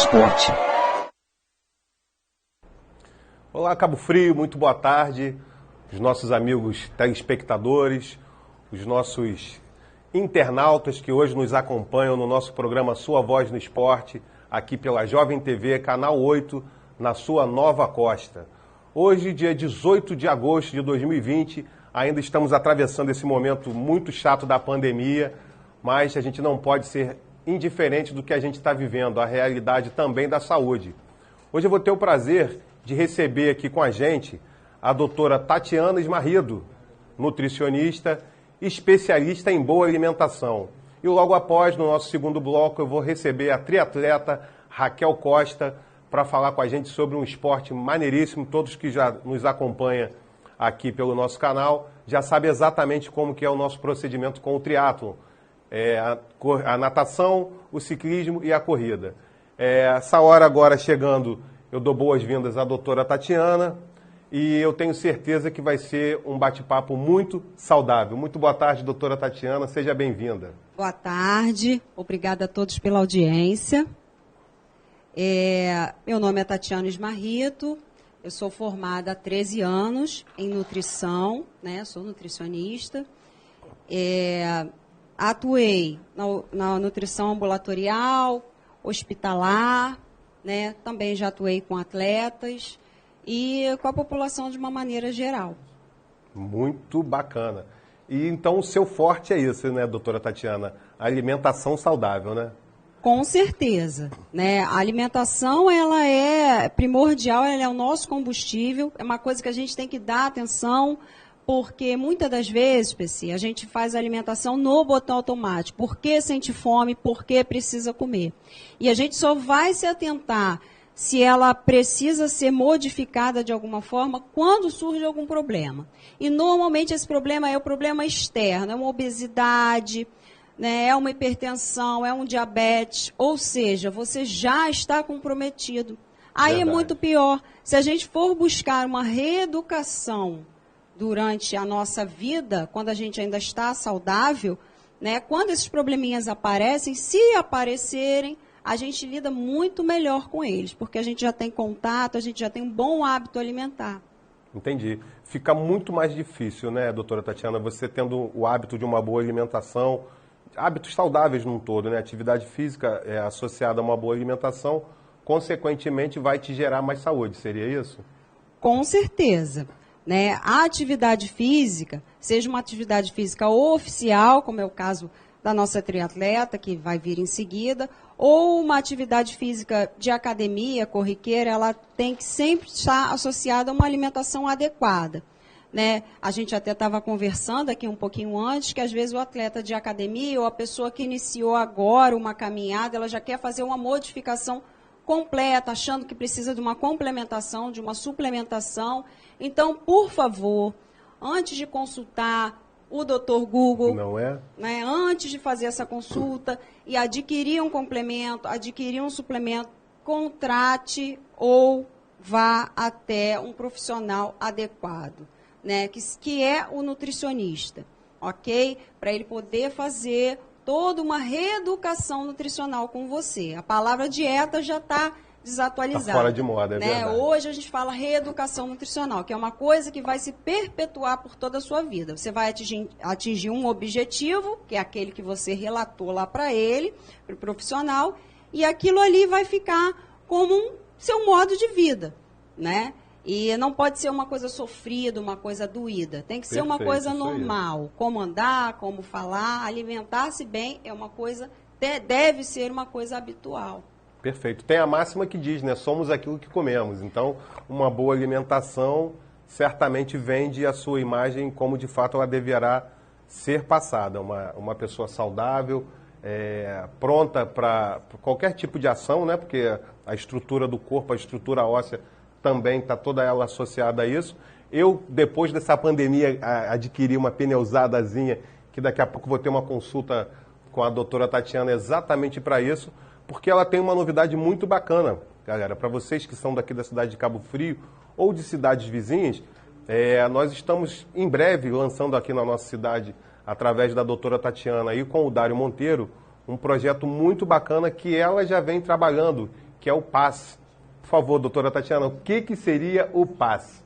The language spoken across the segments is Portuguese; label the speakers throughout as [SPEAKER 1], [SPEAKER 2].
[SPEAKER 1] Esporte.
[SPEAKER 2] Olá, Cabo Frio, muito boa tarde. Os nossos amigos telespectadores, os nossos internautas que hoje nos acompanham no nosso programa Sua Voz no Esporte, aqui pela Jovem TV, Canal 8, na sua Nova Costa. Hoje, dia 18 de agosto de 2020, ainda estamos atravessando esse momento muito chato da pandemia, mas a gente não pode ser indiferente do que a gente está vivendo, a realidade também da saúde. Hoje eu vou ter o prazer de receber aqui com a gente a doutora Tatiana Esmarrido, nutricionista, especialista em boa alimentação. E logo após, no nosso segundo bloco, eu vou receber a triatleta Raquel Costa para falar com a gente sobre um esporte maneiríssimo. Todos que já nos acompanham aqui pelo nosso canal já sabem exatamente como que é o nosso procedimento com o triatlon. A natação, o ciclismo e a corrida. Essa hora agora chegando, eu dou boas-vindas à doutora Tatiana e eu tenho certeza que vai ser um bate-papo muito saudável. Muito boa tarde, doutora Tatiana, seja bem-vinda.
[SPEAKER 3] Boa tarde, obrigada a todos pela audiência. Meu nome é Tatiana Esmarrido, eu sou formada há 13 anos em nutrição, né? Sou nutricionista. Atuei na nutrição ambulatorial, hospitalar, né? Também já atuei com atletas e com a população de uma maneira geral.
[SPEAKER 2] Muito bacana. E então o seu forte é isso, né, doutora Tatiana? A alimentação saudável, né?
[SPEAKER 3] Com certeza, né? A alimentação, ela é primordial, ela é o nosso combustível, é uma coisa que a gente tem que dar atenção, porque muitas das vezes, PC, a gente faz a alimentação no botão automático, porque sente fome, porque precisa comer. E a gente só vai se atentar se ela precisa ser modificada de alguma forma quando surge algum problema. E normalmente esse problema é o problema externo, é uma obesidade, né, é uma hipertensão, é um diabetes, ou seja, você já está comprometido. Aí é muito pior. Se a gente for buscar uma reeducação durante a nossa vida, quando a gente ainda está saudável, né, quando esses probleminhas aparecem, se aparecerem, a gente lida muito melhor com eles, porque a gente já tem contato, a gente já tem um bom hábito alimentar.
[SPEAKER 2] Entendi. Fica muito mais difícil, né, doutora Tatiana, você tendo o hábito de uma boa alimentação, hábitos saudáveis num todo, né? Atividade física associada a uma boa alimentação, consequentemente vai te gerar mais saúde, seria isso?
[SPEAKER 3] Com certeza. Né? A atividade física, seja uma atividade física oficial, como é o caso da nossa triatleta, que vai vir em seguida, ou uma atividade física de academia, corriqueira, ela tem que sempre estar associada a uma alimentação adequada. Né? A gente até estava conversando aqui um pouquinho antes, que às vezes o atleta de academia ou a pessoa que iniciou agora uma caminhada, ela já quer fazer uma modificação completa, achando que precisa de uma complementação, de uma suplementação. Então, por favor, antes de consultar o Dr. Google,
[SPEAKER 2] não é?
[SPEAKER 3] Né, antes de fazer essa consulta e adquirir um complemento, adquirir um suplemento, contrate ou vá até um profissional adequado, né, que é o nutricionista, ok? Para ele poder fazer toda uma reeducação nutricional com você. A palavra dieta já está desatualizada.
[SPEAKER 2] Está fora de moda, é
[SPEAKER 3] né?
[SPEAKER 2] verdade.
[SPEAKER 3] Hoje a gente fala reeducação nutricional, que é uma coisa que vai se perpetuar por toda a sua vida. Você vai atingir um objetivo, que é aquele que você relatou lá para ele, para o profissional, e aquilo ali vai ficar como seu modo de vida, né? E não pode ser uma coisa sofrida, uma coisa doída. Tem que ser uma coisa normal. Como andar, como falar, alimentar-se bem é uma coisa, deve ser uma coisa habitual.
[SPEAKER 2] Perfeito. Tem a máxima que diz, né? Somos aquilo que comemos. Então, uma boa alimentação certamente vende a sua imagem como de fato ela deverá ser passada. Uma pessoa saudável, pronta para qualquer tipo de ação, né? Porque a estrutura do corpo, a estrutura óssea também está toda ela associada a isso. Eu, depois dessa pandemia, adquiri uma pneusadazinha, que daqui a pouco vou ter uma consulta com a doutora Tatiana exatamente para isso, porque ela tem uma novidade muito bacana, galera. Para vocês que são daqui da cidade de Cabo Frio ou de cidades vizinhas, nós estamos em breve lançando aqui na nossa cidade, através da doutora Tatiana e com o Dário Monteiro, um projeto muito bacana que ela já vem trabalhando, que é o PAS. Por favor, doutora Tatiana, o que seria o PAS?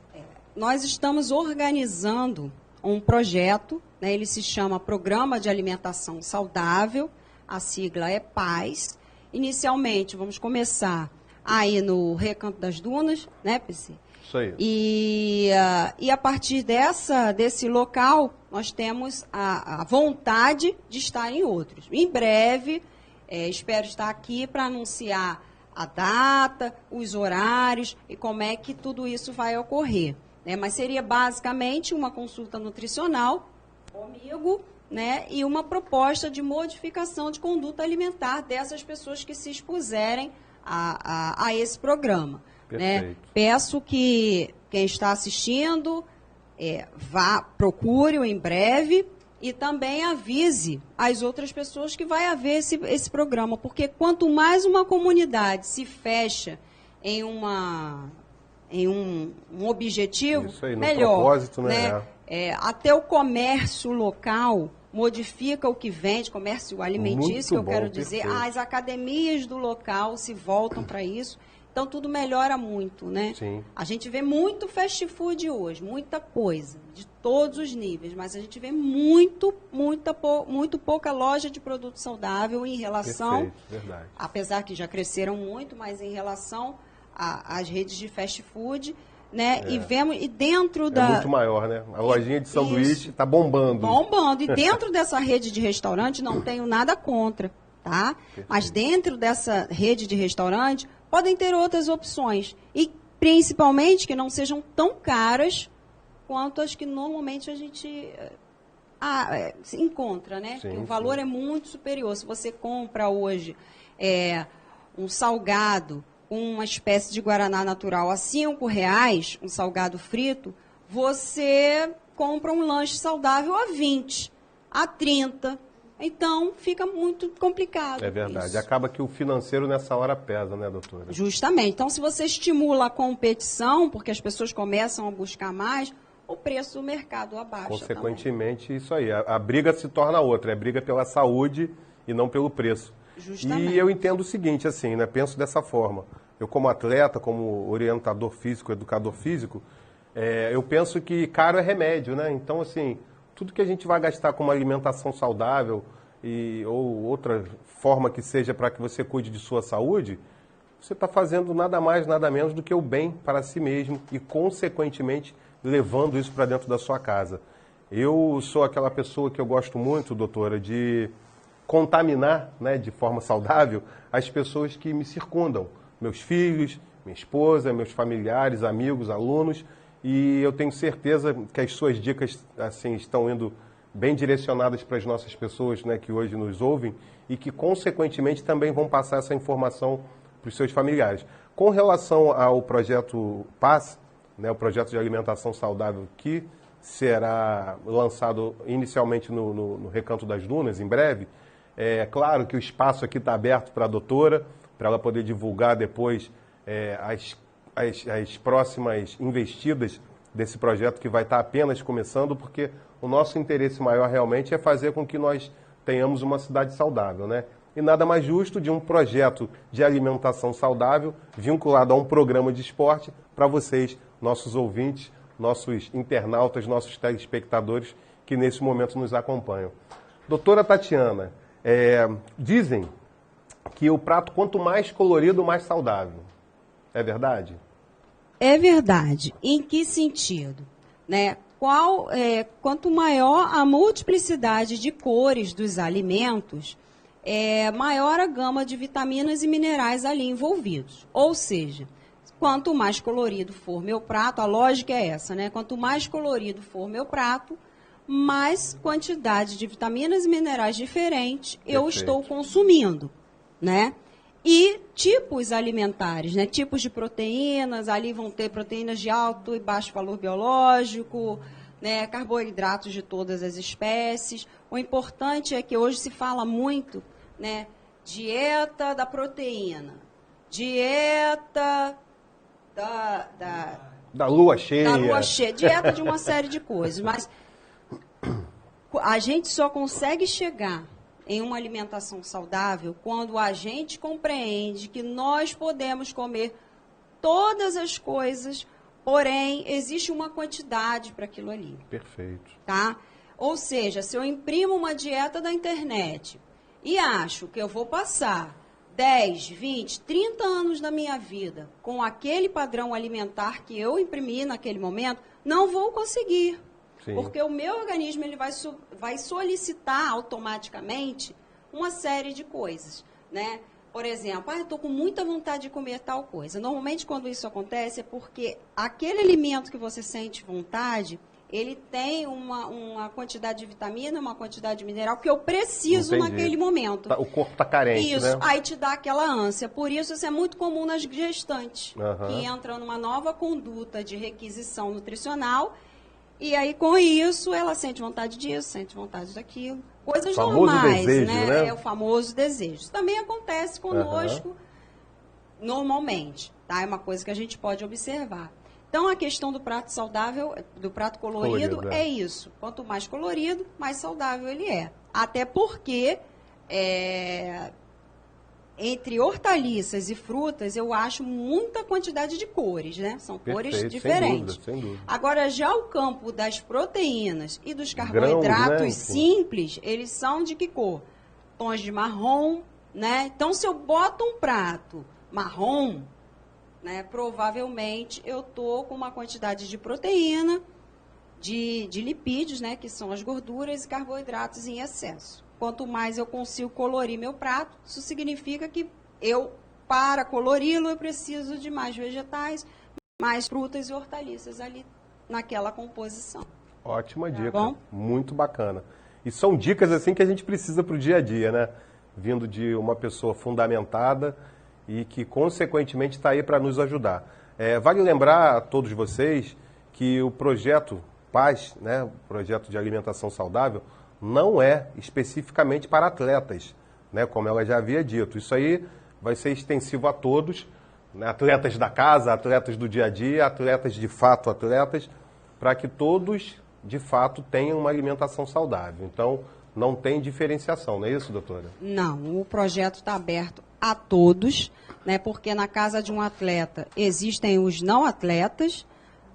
[SPEAKER 3] Nós estamos organizando um projeto, né, ele se chama Programa de Alimentação Saudável, a sigla é PAS. Inicialmente, vamos começar aí no Recanto das Dunas, né, PC?
[SPEAKER 2] Isso aí.
[SPEAKER 3] E a partir desse local, nós temos a vontade de estar em outros. Em breve, espero estar aqui para anunciar a data, os horários e como é que tudo isso vai ocorrer. Né? Mas seria basicamente uma consulta nutricional comigo, né, e uma proposta de modificação de conduta alimentar dessas pessoas que se expuserem a esse programa. Né? Peço que quem está assistindo procure-o em breve e também avise as outras pessoas que vai haver esse programa, porque quanto mais uma comunidade se fecha em um objetivo,
[SPEAKER 2] isso aí, no
[SPEAKER 3] melhor.
[SPEAKER 2] Propósito, né?
[SPEAKER 3] Até o comércio local modifica o que vende, comércio alimentício, que eu quero dizer, as academias do local se voltam para isso, então tudo melhora muito, né?
[SPEAKER 2] Sim.
[SPEAKER 3] A gente vê muito fast food hoje, muita coisa, de todos os níveis, mas a gente vê muito pouca loja de produto saudável em relação,
[SPEAKER 2] verdade.
[SPEAKER 3] Apesar que já cresceram muito, mas em relação às redes de fast food, né? E dentro da...
[SPEAKER 2] É muito maior, né? A lojinha de sanduíche está bombando.
[SPEAKER 3] Bombando. E dentro dessa rede de restaurante, não tenho nada contra, tá?
[SPEAKER 2] Perfeito.
[SPEAKER 3] Mas dentro dessa rede de restaurante, podem ter outras opções. E, principalmente, que não sejam tão caras quanto as que normalmente a gente se encontra, né?
[SPEAKER 2] Sim,
[SPEAKER 3] o valor é muito superior. Se você compra hoje um salgado, uma espécie de guaraná natural a R$5, um salgado frito, você compra um lanche saudável a 20, a 30. Então, fica muito complicado.
[SPEAKER 2] É verdade.
[SPEAKER 3] Isso.
[SPEAKER 2] Acaba que o financeiro nessa hora pesa, né, doutora?
[SPEAKER 3] Justamente. Então, se você estimula a competição, porque as pessoas começam a buscar mais, o preço do mercado abaixa.
[SPEAKER 2] Consequentemente,
[SPEAKER 3] também.
[SPEAKER 2] isso aí. A briga se torna outra. É briga pela saúde e não pelo preço.
[SPEAKER 3] Justamente.
[SPEAKER 2] E eu entendo o seguinte, assim, né? Penso dessa forma. Eu, como atleta, como orientador físico, educador físico, eu penso que caro é remédio, né? Então, assim, tudo que a gente vai gastar com uma alimentação saudável ou outra forma que seja para que você cuide de sua saúde, você está fazendo nada mais, nada menos do que o bem para si mesmo e, consequentemente, levando isso para dentro da sua casa. Eu sou aquela pessoa que eu gosto muito, doutora, de contaminar, né, de forma saudável as pessoas que me circundam, meus filhos, minha esposa, meus familiares, amigos, alunos, e eu tenho certeza que as suas dicas assim estão indo bem direcionadas para as nossas pessoas, né, que hoje nos ouvem e que, consequentemente, também vão passar essa informação para os seus familiares. Com relação ao projeto PAS, né, o projeto de alimentação saudável que será lançado inicialmente no Recanto das Dunas, em breve, é claro que o espaço aqui está aberto para a doutora, para ela poder divulgar depois as próximas investidas desse projeto que vai estar apenas começando, porque o nosso interesse maior realmente é fazer com que nós tenhamos uma cidade saudável, né? E nada mais justo de um projeto de alimentação saudável vinculado a um programa de esporte para vocês, nossos ouvintes, nossos internautas, nossos telespectadores que nesse momento nos acompanham. Doutora Tatiana, dizem que o prato quanto mais colorido, mais saudável. É verdade?
[SPEAKER 3] É verdade. Em que sentido? Né? Quanto maior a multiplicidade de cores dos alimentos, maior a gama de vitaminas e minerais ali envolvidos. Ou seja, quanto mais colorido for meu prato, a lógica é essa, né? Quanto mais colorido for meu prato, mais quantidade de vitaminas e minerais diferentes eu estou consumindo, né? E tipos alimentares, né? Tipos de proteínas, ali vão ter proteínas de alto e baixo valor biológico, né? Carboidratos de todas as espécies. O importante é que hoje se fala muito, né? Dieta da proteína, dieta
[SPEAKER 2] da lua cheia.
[SPEAKER 3] Da lua cheia, dieta de uma série de coisas, mas a gente só consegue chegar em uma alimentação saudável quando a gente compreende que nós podemos comer todas as coisas, porém, existe uma quantidade para aquilo ali.
[SPEAKER 2] Perfeito.
[SPEAKER 3] Tá? Ou seja, se eu imprimo uma dieta da internet e acho que eu vou passar 10, 20, 30 anos da minha vida com aquele padrão alimentar que eu imprimi naquele momento, não vou conseguir. Sim. Porque o meu organismo ele vai solicitar automaticamente uma série de coisas, né? Por exemplo, eu estou com muita vontade de comer tal coisa. Normalmente, quando isso acontece, é porque aquele alimento que você sente vontade, ele tem uma quantidade de vitamina, uma quantidade de mineral que eu preciso naquele momento.
[SPEAKER 2] O corpo está carente,
[SPEAKER 3] isso,
[SPEAKER 2] né?
[SPEAKER 3] Aí te dá aquela ânsia. Por isso é muito comum nas gestantes, que entram numa nova conduta de requisição nutricional. E aí, com isso, ela sente vontade disso, sente vontade daquilo. Coisas normais,
[SPEAKER 2] desejo, né?
[SPEAKER 3] É o famoso desejo. Isso também acontece conosco normalmente, tá? É uma coisa que a gente pode observar. Então, a questão do prato saudável, do prato colorido, é isso. Quanto mais colorido, mais saudável ele é. Até porque, entre hortaliças e frutas, eu acho muita quantidade de cores, né? São cores diferentes.
[SPEAKER 2] Sem dúvida.
[SPEAKER 3] Agora, já o campo das proteínas e dos carboidratos
[SPEAKER 2] grãos, né?
[SPEAKER 3] simples, eles são de que cor? Tons de marrom, né? Então, se eu boto um prato marrom, né, provavelmente eu tô com uma quantidade de proteína, de lipídios, né, que são as gorduras e carboidratos em excesso. Quanto mais eu consigo colorir meu prato, isso significa que para colori-lo, eu preciso de mais vegetais, mais frutas e hortaliças ali naquela composição.
[SPEAKER 2] Ótima dica, bom? Muito bacana. E são dicas assim que a gente precisa para o dia a dia, né? Vindo de uma pessoa fundamentada e que, consequentemente, está aí para nos ajudar. Vale lembrar a todos vocês que o projeto PAS, né, o projeto de alimentação saudável, não é especificamente para atletas, né, como ela já havia dito. Isso aí vai ser extensivo a todos, né, atletas da casa, atletas do dia a dia, atletas de fato atletas, para que todos, de fato, tenham uma alimentação saudável. Então, não tem diferenciação, não é isso, doutora?
[SPEAKER 3] Não, o projeto está aberto a todos, né, porque na casa de um atleta existem os não atletas,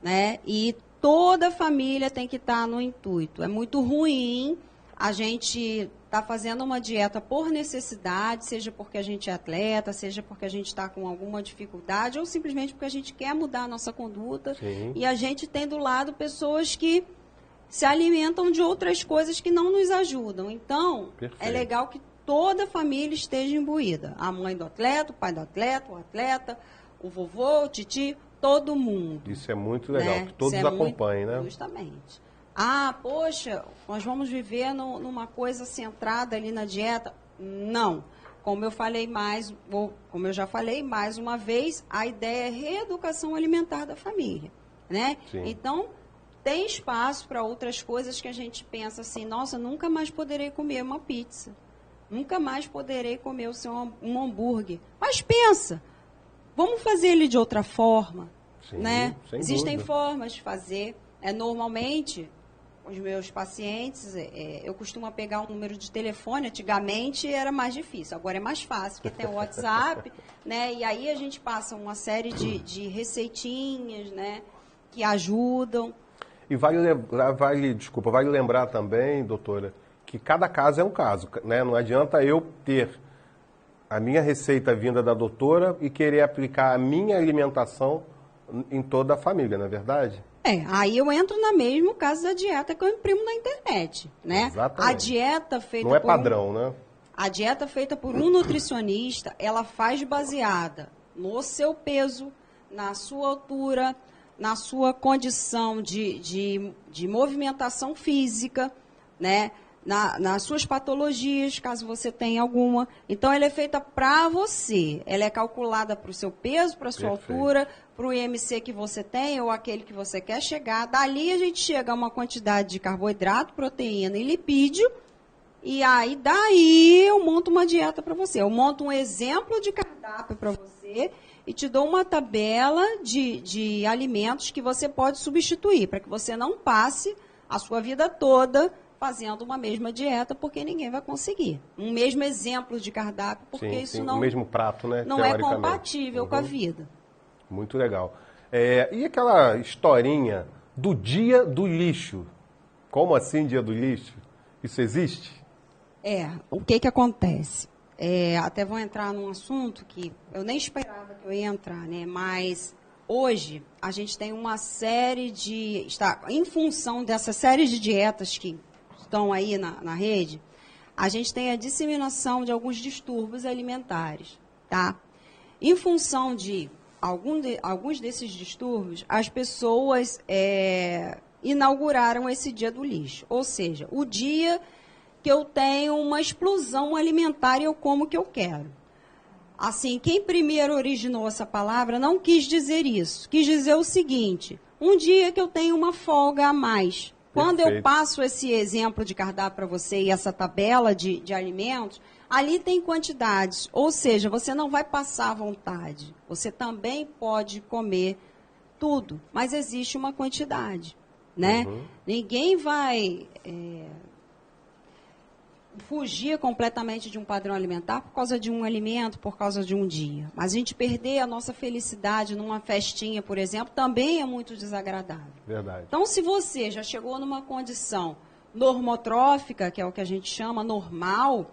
[SPEAKER 3] né, e toda a família tem que estar no intuito. É muito ruim a gente estar fazendo uma dieta por necessidade, seja porque a gente é atleta, seja porque a gente está com alguma dificuldade, ou simplesmente porque a gente quer mudar a nossa conduta.
[SPEAKER 2] Sim.
[SPEAKER 3] E a gente tem do lado pessoas que se alimentam de outras coisas que não nos ajudam. Então,
[SPEAKER 2] perfeito,
[SPEAKER 3] é legal que toda a família esteja imbuída. A mãe do atleta, o pai do atleta, o atleta, o vovô, o titi, todo mundo.
[SPEAKER 2] Isso é muito legal,
[SPEAKER 3] né?
[SPEAKER 2] Que todos acompanhem, né?
[SPEAKER 3] Justamente. Poxa, nós vamos viver numa coisa centrada ali na dieta? Não. Como eu já falei mais uma vez, a ideia é reeducação alimentar da família, né?
[SPEAKER 2] Sim.
[SPEAKER 3] Então, tem espaço para outras coisas que a gente pensa assim, nossa, nunca mais poderei comer uma pizza. Nunca mais poderei comer um hambúrguer. Mas pensa, vamos fazer ele de outra forma,
[SPEAKER 2] sim,
[SPEAKER 3] né?
[SPEAKER 2] Sem
[SPEAKER 3] Existem
[SPEAKER 2] dúvida.
[SPEAKER 3] formas de fazer. Normalmente, os meus pacientes, eu costumo pegar um número de telefone. Antigamente era mais difícil, agora é mais fácil, porque tem o WhatsApp, né? E aí a gente passa uma série de receitinhas, né? Que ajudam.
[SPEAKER 2] E vale lembrar também, doutora, que cada caso é um caso, né? Não adianta eu ter a minha receita vinda da doutora e querer aplicar a minha alimentação em toda a família, não é verdade?
[SPEAKER 3] Aí eu entro no mesmo caso da dieta que eu imprimo na internet, né?
[SPEAKER 2] Exatamente.
[SPEAKER 3] A dieta feita
[SPEAKER 2] não é padrão, né?
[SPEAKER 3] A dieta feita por um nutricionista, ela faz baseada no seu peso, na sua altura, na sua condição de movimentação física, né? Nas suas patologias, caso você tenha alguma. Então, ela é feita para você. Ela é calculada para o seu peso, para a sua altura, para o IMC que você tem ou aquele que você quer chegar. Dali, a gente chega a uma quantidade de carboidrato, proteína e lipídio. E aí, daí, eu monto uma dieta para você. Eu monto um exemplo de cardápio para você e te dou uma tabela de alimentos que você pode substituir, para que você não passe a sua vida toda fazendo uma mesma dieta, porque ninguém vai conseguir. Um mesmo exemplo de cardápio, porque
[SPEAKER 2] Sim,
[SPEAKER 3] isso
[SPEAKER 2] sim,
[SPEAKER 3] não,
[SPEAKER 2] o mesmo prato, né?
[SPEAKER 3] não é
[SPEAKER 2] teoricamente.
[SPEAKER 3] compatível com a vida.
[SPEAKER 2] Muito legal. E aquela historinha do dia do lixo? Como assim dia do lixo? Isso existe?
[SPEAKER 3] O que acontece? Até vou entrar num assunto que eu nem esperava que eu ia entrar, né? Mas hoje a gente tem uma série em função dessa série de dietas que estão aí na rede, a gente tem a disseminação de alguns distúrbios alimentares, tá? Em função de alguns desses distúrbios, as pessoas inauguraram esse dia do lixo, ou seja, o dia que eu tenho uma explosão alimentar e eu como o que eu quero. Assim, quem primeiro originou essa palavra não quis dizer isso. Quis dizer o seguinte, um dia que eu tenho uma folga a mais. Quando eu passo esse exemplo de cardápio para você e essa tabela de alimentos, ali tem quantidades. Ou seja, você não vai passar à vontade. Você também pode comer tudo, mas existe uma quantidade, né? Ninguém vai fugir completamente de um padrão alimentar por causa de um alimento, por causa de um dia. Mas a gente perder a nossa felicidade numa festinha, por exemplo, também é muito desagradável.
[SPEAKER 2] Verdade.
[SPEAKER 3] Então, se você já chegou numa condição normotrófica, que é o que a gente chama normal,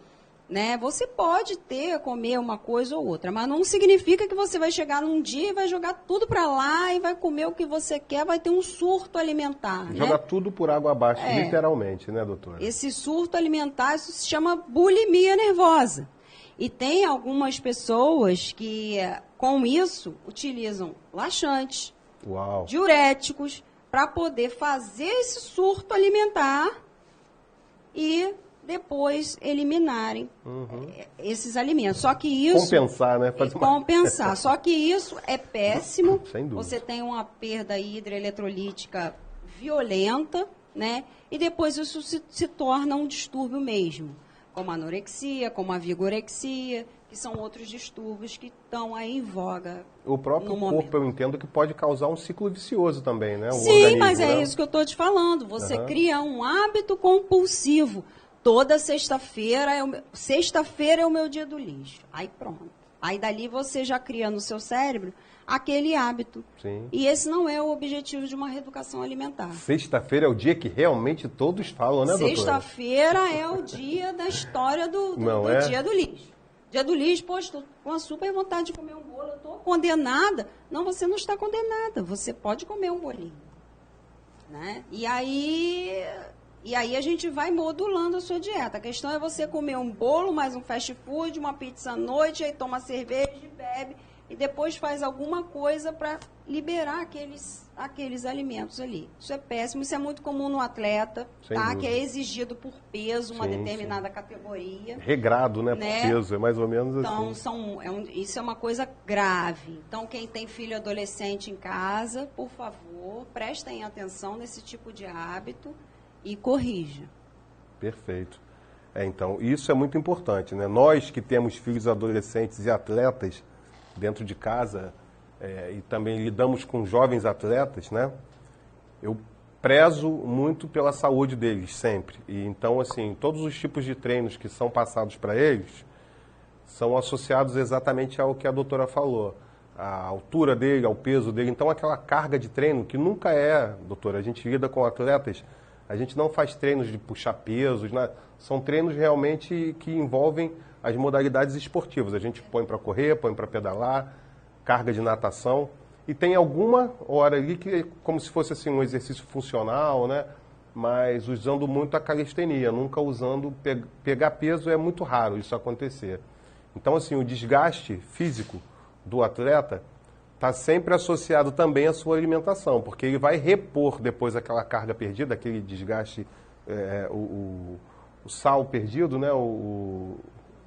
[SPEAKER 3] né, você pode comer uma coisa ou outra, mas não significa que você vai chegar num dia e vai jogar tudo para lá e vai comer o que você quer, vai ter um surto alimentar.
[SPEAKER 2] Jogar
[SPEAKER 3] né?
[SPEAKER 2] tudo por água abaixo, literalmente, né, doutora?
[SPEAKER 3] Esse surto alimentar, isso se chama bulimia nervosa. E tem algumas pessoas que, com isso, utilizam laxantes, diuréticos, para poder fazer esse surto alimentar e depois eliminarem esses alimentos. Só que isso...
[SPEAKER 2] Compensar, né?
[SPEAKER 3] Compensar. Só que isso é péssimo.
[SPEAKER 2] Sem dúvida.
[SPEAKER 3] Você tem uma perda hidroeletrolítica violenta, né? E depois isso se torna um distúrbio mesmo, como a anorexia, como a vigorexia, que são outros distúrbios que estão aí em voga.
[SPEAKER 2] O próprio corpo, eu entendo que pode causar um ciclo vicioso também, né?
[SPEAKER 3] Sim, mas é isso que eu estou te falando. Você cria um hábito compulsivo. Toda sexta-feira é o meu dia do lixo. Aí pronto. Aí dali você já cria no seu cérebro aquele hábito.
[SPEAKER 2] Sim.
[SPEAKER 3] E esse não é o objetivo de uma reeducação alimentar.
[SPEAKER 2] Sexta-feira é o dia que realmente todos falam, né, doutora?
[SPEAKER 3] Sexta-feira é o dia da história do dia do lixo. Dia do lixo, poxa, estou com uma super vontade de comer um bolo, eu estou condenada. Não, você não está condenada, você pode comer um bolinho. Né? E aí a gente vai modulando a sua dieta. A questão é você comer um bolo, mais um fast food, uma pizza à noite, aí toma cerveja e bebe, e depois faz alguma coisa para liberar aqueles alimentos ali. Isso é péssimo, isso é muito comum no atleta, tá? Que é exigido por peso, uma determinada categoria.
[SPEAKER 2] Regrado, né? Por peso, é mais ou menos
[SPEAKER 3] então,
[SPEAKER 2] assim.
[SPEAKER 3] Isso é uma coisa grave. Então, quem tem filho adolescente em casa, por favor, prestem atenção nesse tipo de hábito e corrija.
[SPEAKER 2] Perfeito. Então, isso é muito importante, né? Nós que temos filhos adolescentes e atletas dentro de casa e também lidamos com jovens atletas, né? Eu prezo muito pela saúde deles, sempre. E então, assim, todos os tipos de treinos que são passados para eles são associados exatamente ao que a doutora falou. A altura dele, ao peso dele. Então, aquela carga de treino que nunca doutora, a gente lida com atletas, a gente não faz treinos de puxar pesos, né? São treinos realmente que envolvem as modalidades esportivas. A gente põe para correr, põe para pedalar, carga de natação. E tem alguma hora ali que é como se fosse assim, um exercício funcional, né? Mas usando muito a calistenia, nunca usando... Pegar peso é muito raro isso acontecer. Então, assim, o desgaste físico do atleta está sempre associado também à sua alimentação, porque ele vai repor depois aquela carga perdida, aquele desgaste, o sal perdido, né?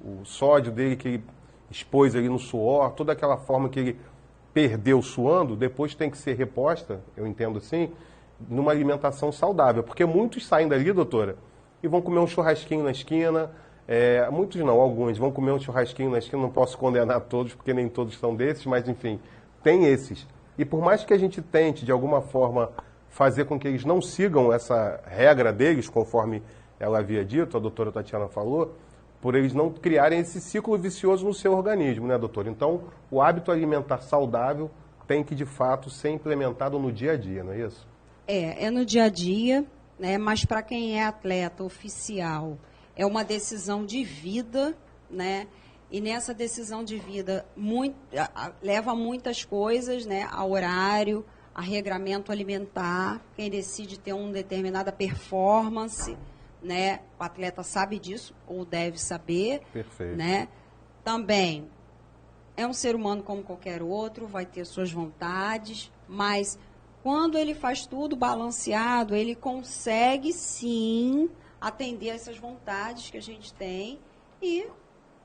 [SPEAKER 2] o sódio dele que ele expôs ali no suor, toda aquela forma que ele perdeu suando, depois tem que ser reposta, eu entendo assim, numa alimentação saudável. Porque muitos saem dali, doutora, e vão comer um churrasquinho na esquina, muitos não, alguns vão comer um churrasquinho na esquina, não posso condenar todos, porque nem todos são desses, mas enfim, tem esses. E por mais que a gente tente, de alguma forma, fazer com que eles não sigam essa regra deles, conforme ela havia dito, a doutora Tatiana falou, por eles não criarem esse ciclo vicioso no seu organismo, né, doutor? Então, o hábito alimentar saudável tem que, de fato, ser implementado no dia a dia, não é isso?
[SPEAKER 3] É no dia a dia, né? Mas para quem é atleta oficial, é uma decisão de vida, né? E nessa decisão de vida leva muitas coisas, né? A horário, a regramento alimentar, quem decide ter uma determinada performance, né? O atleta sabe disso, ou deve saber.
[SPEAKER 2] Perfeito.
[SPEAKER 3] Né? Também é um ser humano como qualquer outro, vai ter suas vontades, mas quando ele faz tudo balanceado, ele consegue sim atender essas vontades que a gente tem e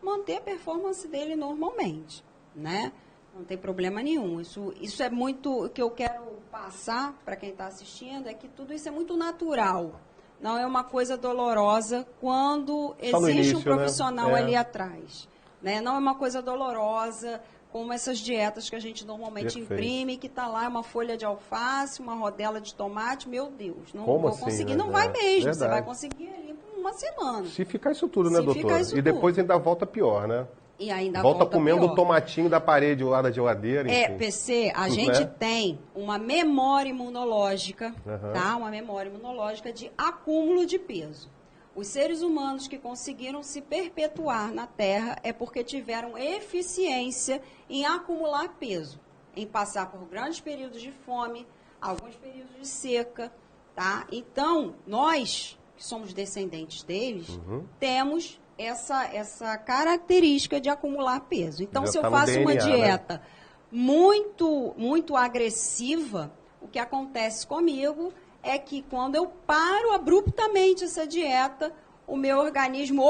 [SPEAKER 3] manter a performance dele normalmente, né? Não tem problema nenhum. Isso é muito, o que eu quero passar para quem está assistindo, é que tudo isso é muito natural. Não é uma coisa dolorosa quando existe um profissional, né? Ali atrás. Né? Não é uma coisa dolorosa como essas dietas que a gente normalmente imprime, que está lá uma folha de alface, uma rodela de tomate. Meu Deus, não vou conseguir. Não vai mesmo. Verdade. Você vai conseguir ali por uma semana.
[SPEAKER 2] Se ficar isso tudo, né, doutora? E depois ainda volta pior, né?
[SPEAKER 3] E ainda
[SPEAKER 2] volta comendo o tomatinho da parede lá da geladeira. Enfim.
[SPEAKER 3] PC, a gente tem uma memória imunológica, tá? Uma memória imunológica de acúmulo de peso. Os seres humanos que conseguiram se perpetuar na Terra é porque tiveram eficiência em acumular peso, em passar por grandes períodos de fome, alguns períodos de seca, tá? Então, nós, que somos descendentes deles, temos essa característica de acumular peso. Então, se eu faço uma dieta muito agressiva, o que acontece comigo é que quando eu paro abruptamente essa dieta, o meu organismo,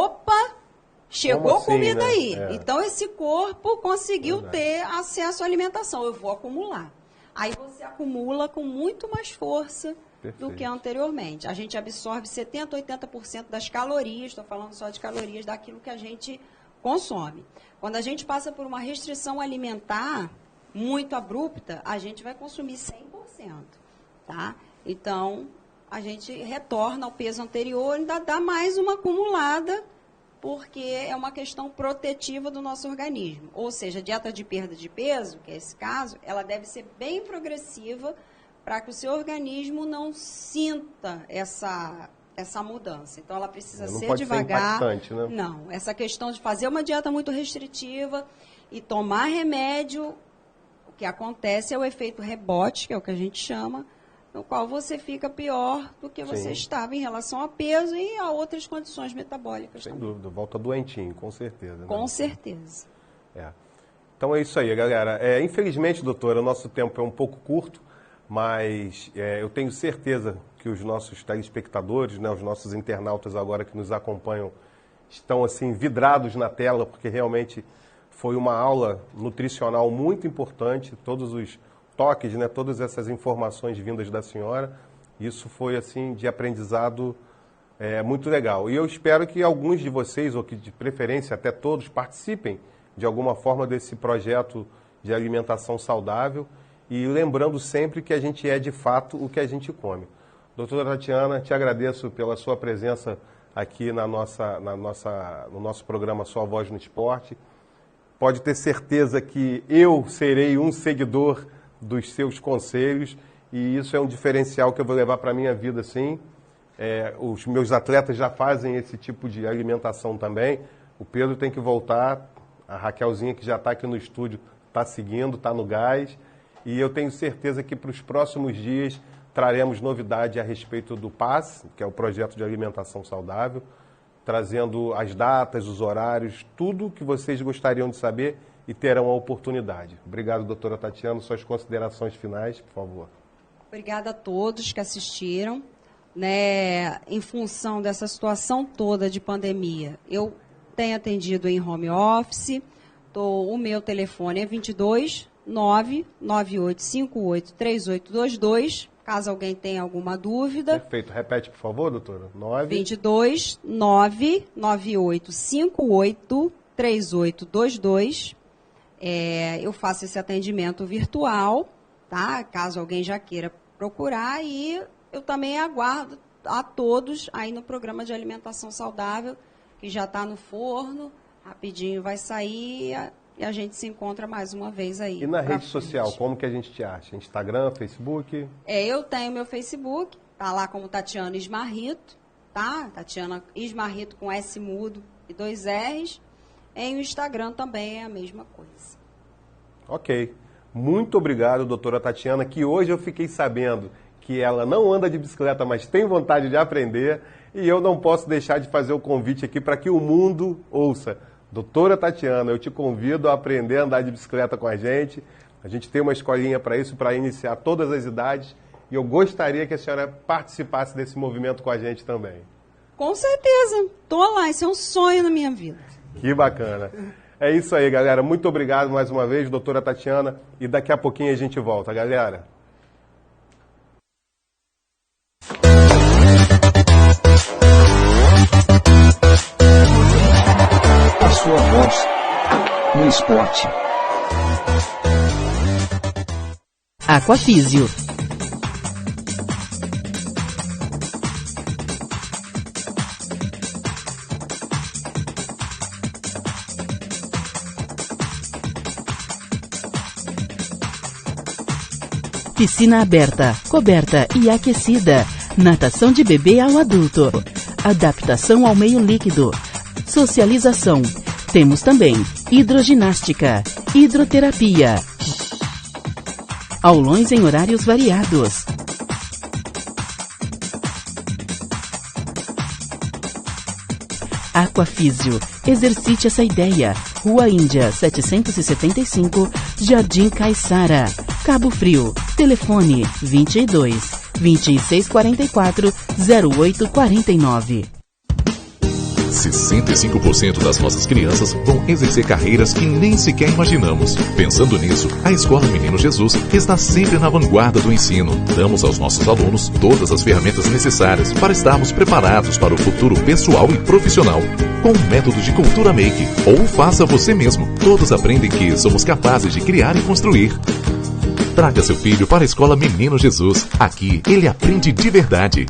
[SPEAKER 3] chegou assim, comida, né? Aí. Então, esse corpo conseguiu ter acesso à alimentação. Eu vou acumular. Aí você acumula com muito mais força do que anteriormente. A gente absorve 70%, 80% das calorias, estou falando só de calorias, daquilo que a gente consome. Quando a gente passa por uma restrição alimentar muito abrupta, a gente vai consumir 100%, tá? Então, a gente retorna ao peso anterior, ainda dá mais uma acumulada, porque é uma questão protetiva do nosso organismo. Ou seja, a dieta de perda de peso, que é esse caso, ela deve ser bem progressiva para que o seu organismo não sinta essa mudança. Então, ela precisa ser devagar.
[SPEAKER 2] Ser impactante, né?
[SPEAKER 3] Não, essa questão de fazer uma dieta muito restritiva e tomar remédio, o que acontece é o efeito rebote, que é o que a gente chama, no qual você fica pior do que você estava em relação a peso e a outras condições metabólicas.
[SPEAKER 2] Sem dúvida, volta doentinho, com certeza. Né?
[SPEAKER 3] Com certeza.
[SPEAKER 2] Então é isso aí, galera. Infelizmente, doutora, o nosso tempo é um pouco curto, mas eu tenho certeza que os nossos telespectadores, né, os nossos internautas agora que nos acompanham, estão assim vidrados na tela, porque realmente foi uma aula nutricional muito importante, todos os toques, né, todas essas informações vindas da senhora, isso foi assim de aprendizado muito legal. E eu espero que alguns de vocês, ou que de preferência até todos, participem de alguma forma desse projeto de alimentação saudável e lembrando sempre que a gente é de fato o que a gente come. Doutora Tatiana, te agradeço pela sua presença aqui no nosso programa Sua Voz no Esporte. Pode ter certeza que eu serei um seguidor dos seus conselhos e isso é um diferencial que eu vou levar para a minha vida, sim. Os meus atletas já fazem esse tipo de alimentação também. O Pedro tem que voltar, a Raquelzinha que já está aqui no estúdio está seguindo, está no gás e eu tenho certeza que para os próximos dias traremos novidade a respeito do PAS, que é o Projeto de Alimentação Saudável, trazendo as datas, os horários, tudo que vocês gostariam de saber e terão a oportunidade. Obrigado, doutora Tatiana. Suas considerações finais, por favor.
[SPEAKER 3] Obrigada a todos que assistiram. Né, em função dessa situação toda de pandemia, eu tenho atendido em home office, o meu telefone é 22 99858 3822, caso alguém tenha alguma dúvida.
[SPEAKER 2] Perfeito. Repete, por favor, doutora.
[SPEAKER 3] 22 99858 3822. Eu faço esse atendimento virtual, tá? Caso alguém já queira procurar, e eu também aguardo a todos aí no programa de alimentação saudável, que já está no forno, rapidinho vai sair e a gente se encontra mais uma vez aí.
[SPEAKER 2] E na rede social, como que a gente te acha? Instagram, Facebook?
[SPEAKER 3] Eu tenho meu Facebook, tá lá como Tatiana Ismarrito, tá? Tatiana Ismarrito com S mudo e 2 R's. Em o Instagram também é a mesma coisa.
[SPEAKER 2] Ok. Muito obrigado, doutora Tatiana, que hoje eu fiquei sabendo que ela não anda de bicicleta, mas tem vontade de aprender, e eu não posso deixar de fazer o convite aqui para que o mundo ouça. Doutora Tatiana, eu te convido a aprender a andar de bicicleta com a gente. A gente tem uma escolinha para isso, para iniciar todas as idades, e eu gostaria que a senhora participasse desse movimento com a gente também.
[SPEAKER 3] Com certeza. Estou lá, isso é um sonho na minha vida.
[SPEAKER 2] Que bacana. É isso aí, galera. Muito obrigado mais uma vez, doutora Tatiana. E daqui a pouquinho a gente volta, galera.
[SPEAKER 1] A sua voz no esporte.
[SPEAKER 4] Aquafísio. Piscina aberta, coberta e aquecida. Natação de bebê ao adulto. Adaptação ao meio líquido. Socialização. Temos também hidroginástica, hidroterapia. Aulões em horários variados. Aquafísio. Exercite essa ideia. Rua Índia, 775, Jardim Caiçara, Cabo Frio. Telefone 22 2644 0849.
[SPEAKER 5] 65% das nossas crianças vão exercer carreiras que nem sequer imaginamos. Pensando nisso, a Escola Menino Jesus está sempre na vanguarda do ensino. Damos aos nossos alunos todas as ferramentas necessárias para estarmos preparados para o futuro pessoal e profissional. Com o método de Cultura Make, ou faça você mesmo. Todos aprendem que somos capazes de criar e construir. Traga seu filho para a Escola Menino Jesus. Aqui, ele aprende de verdade.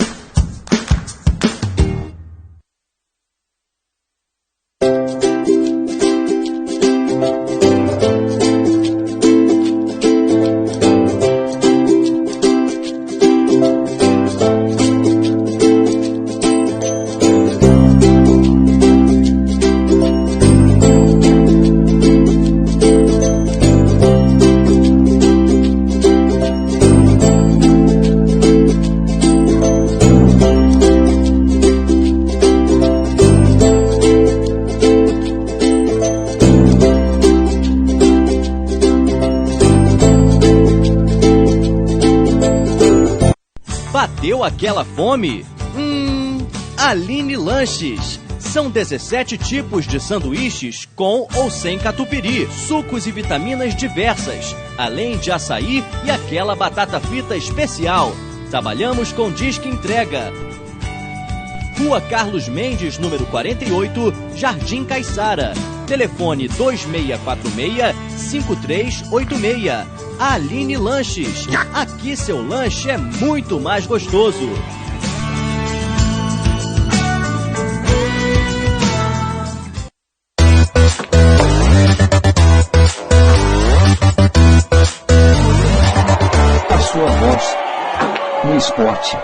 [SPEAKER 6] Bateu aquela fome? Aline Lanches. São 17 tipos de sanduíches com ou sem catupiry, sucos e vitaminas diversas, além de açaí e aquela batata frita especial. Trabalhamos com Disque Entrega. Rua Carlos Mendes, número 48, Jardim Caiçara. Telefone 2646-5386. Aline Lanches. Aqui seu lanche é muito mais gostoso.
[SPEAKER 1] A sua voz no esporte.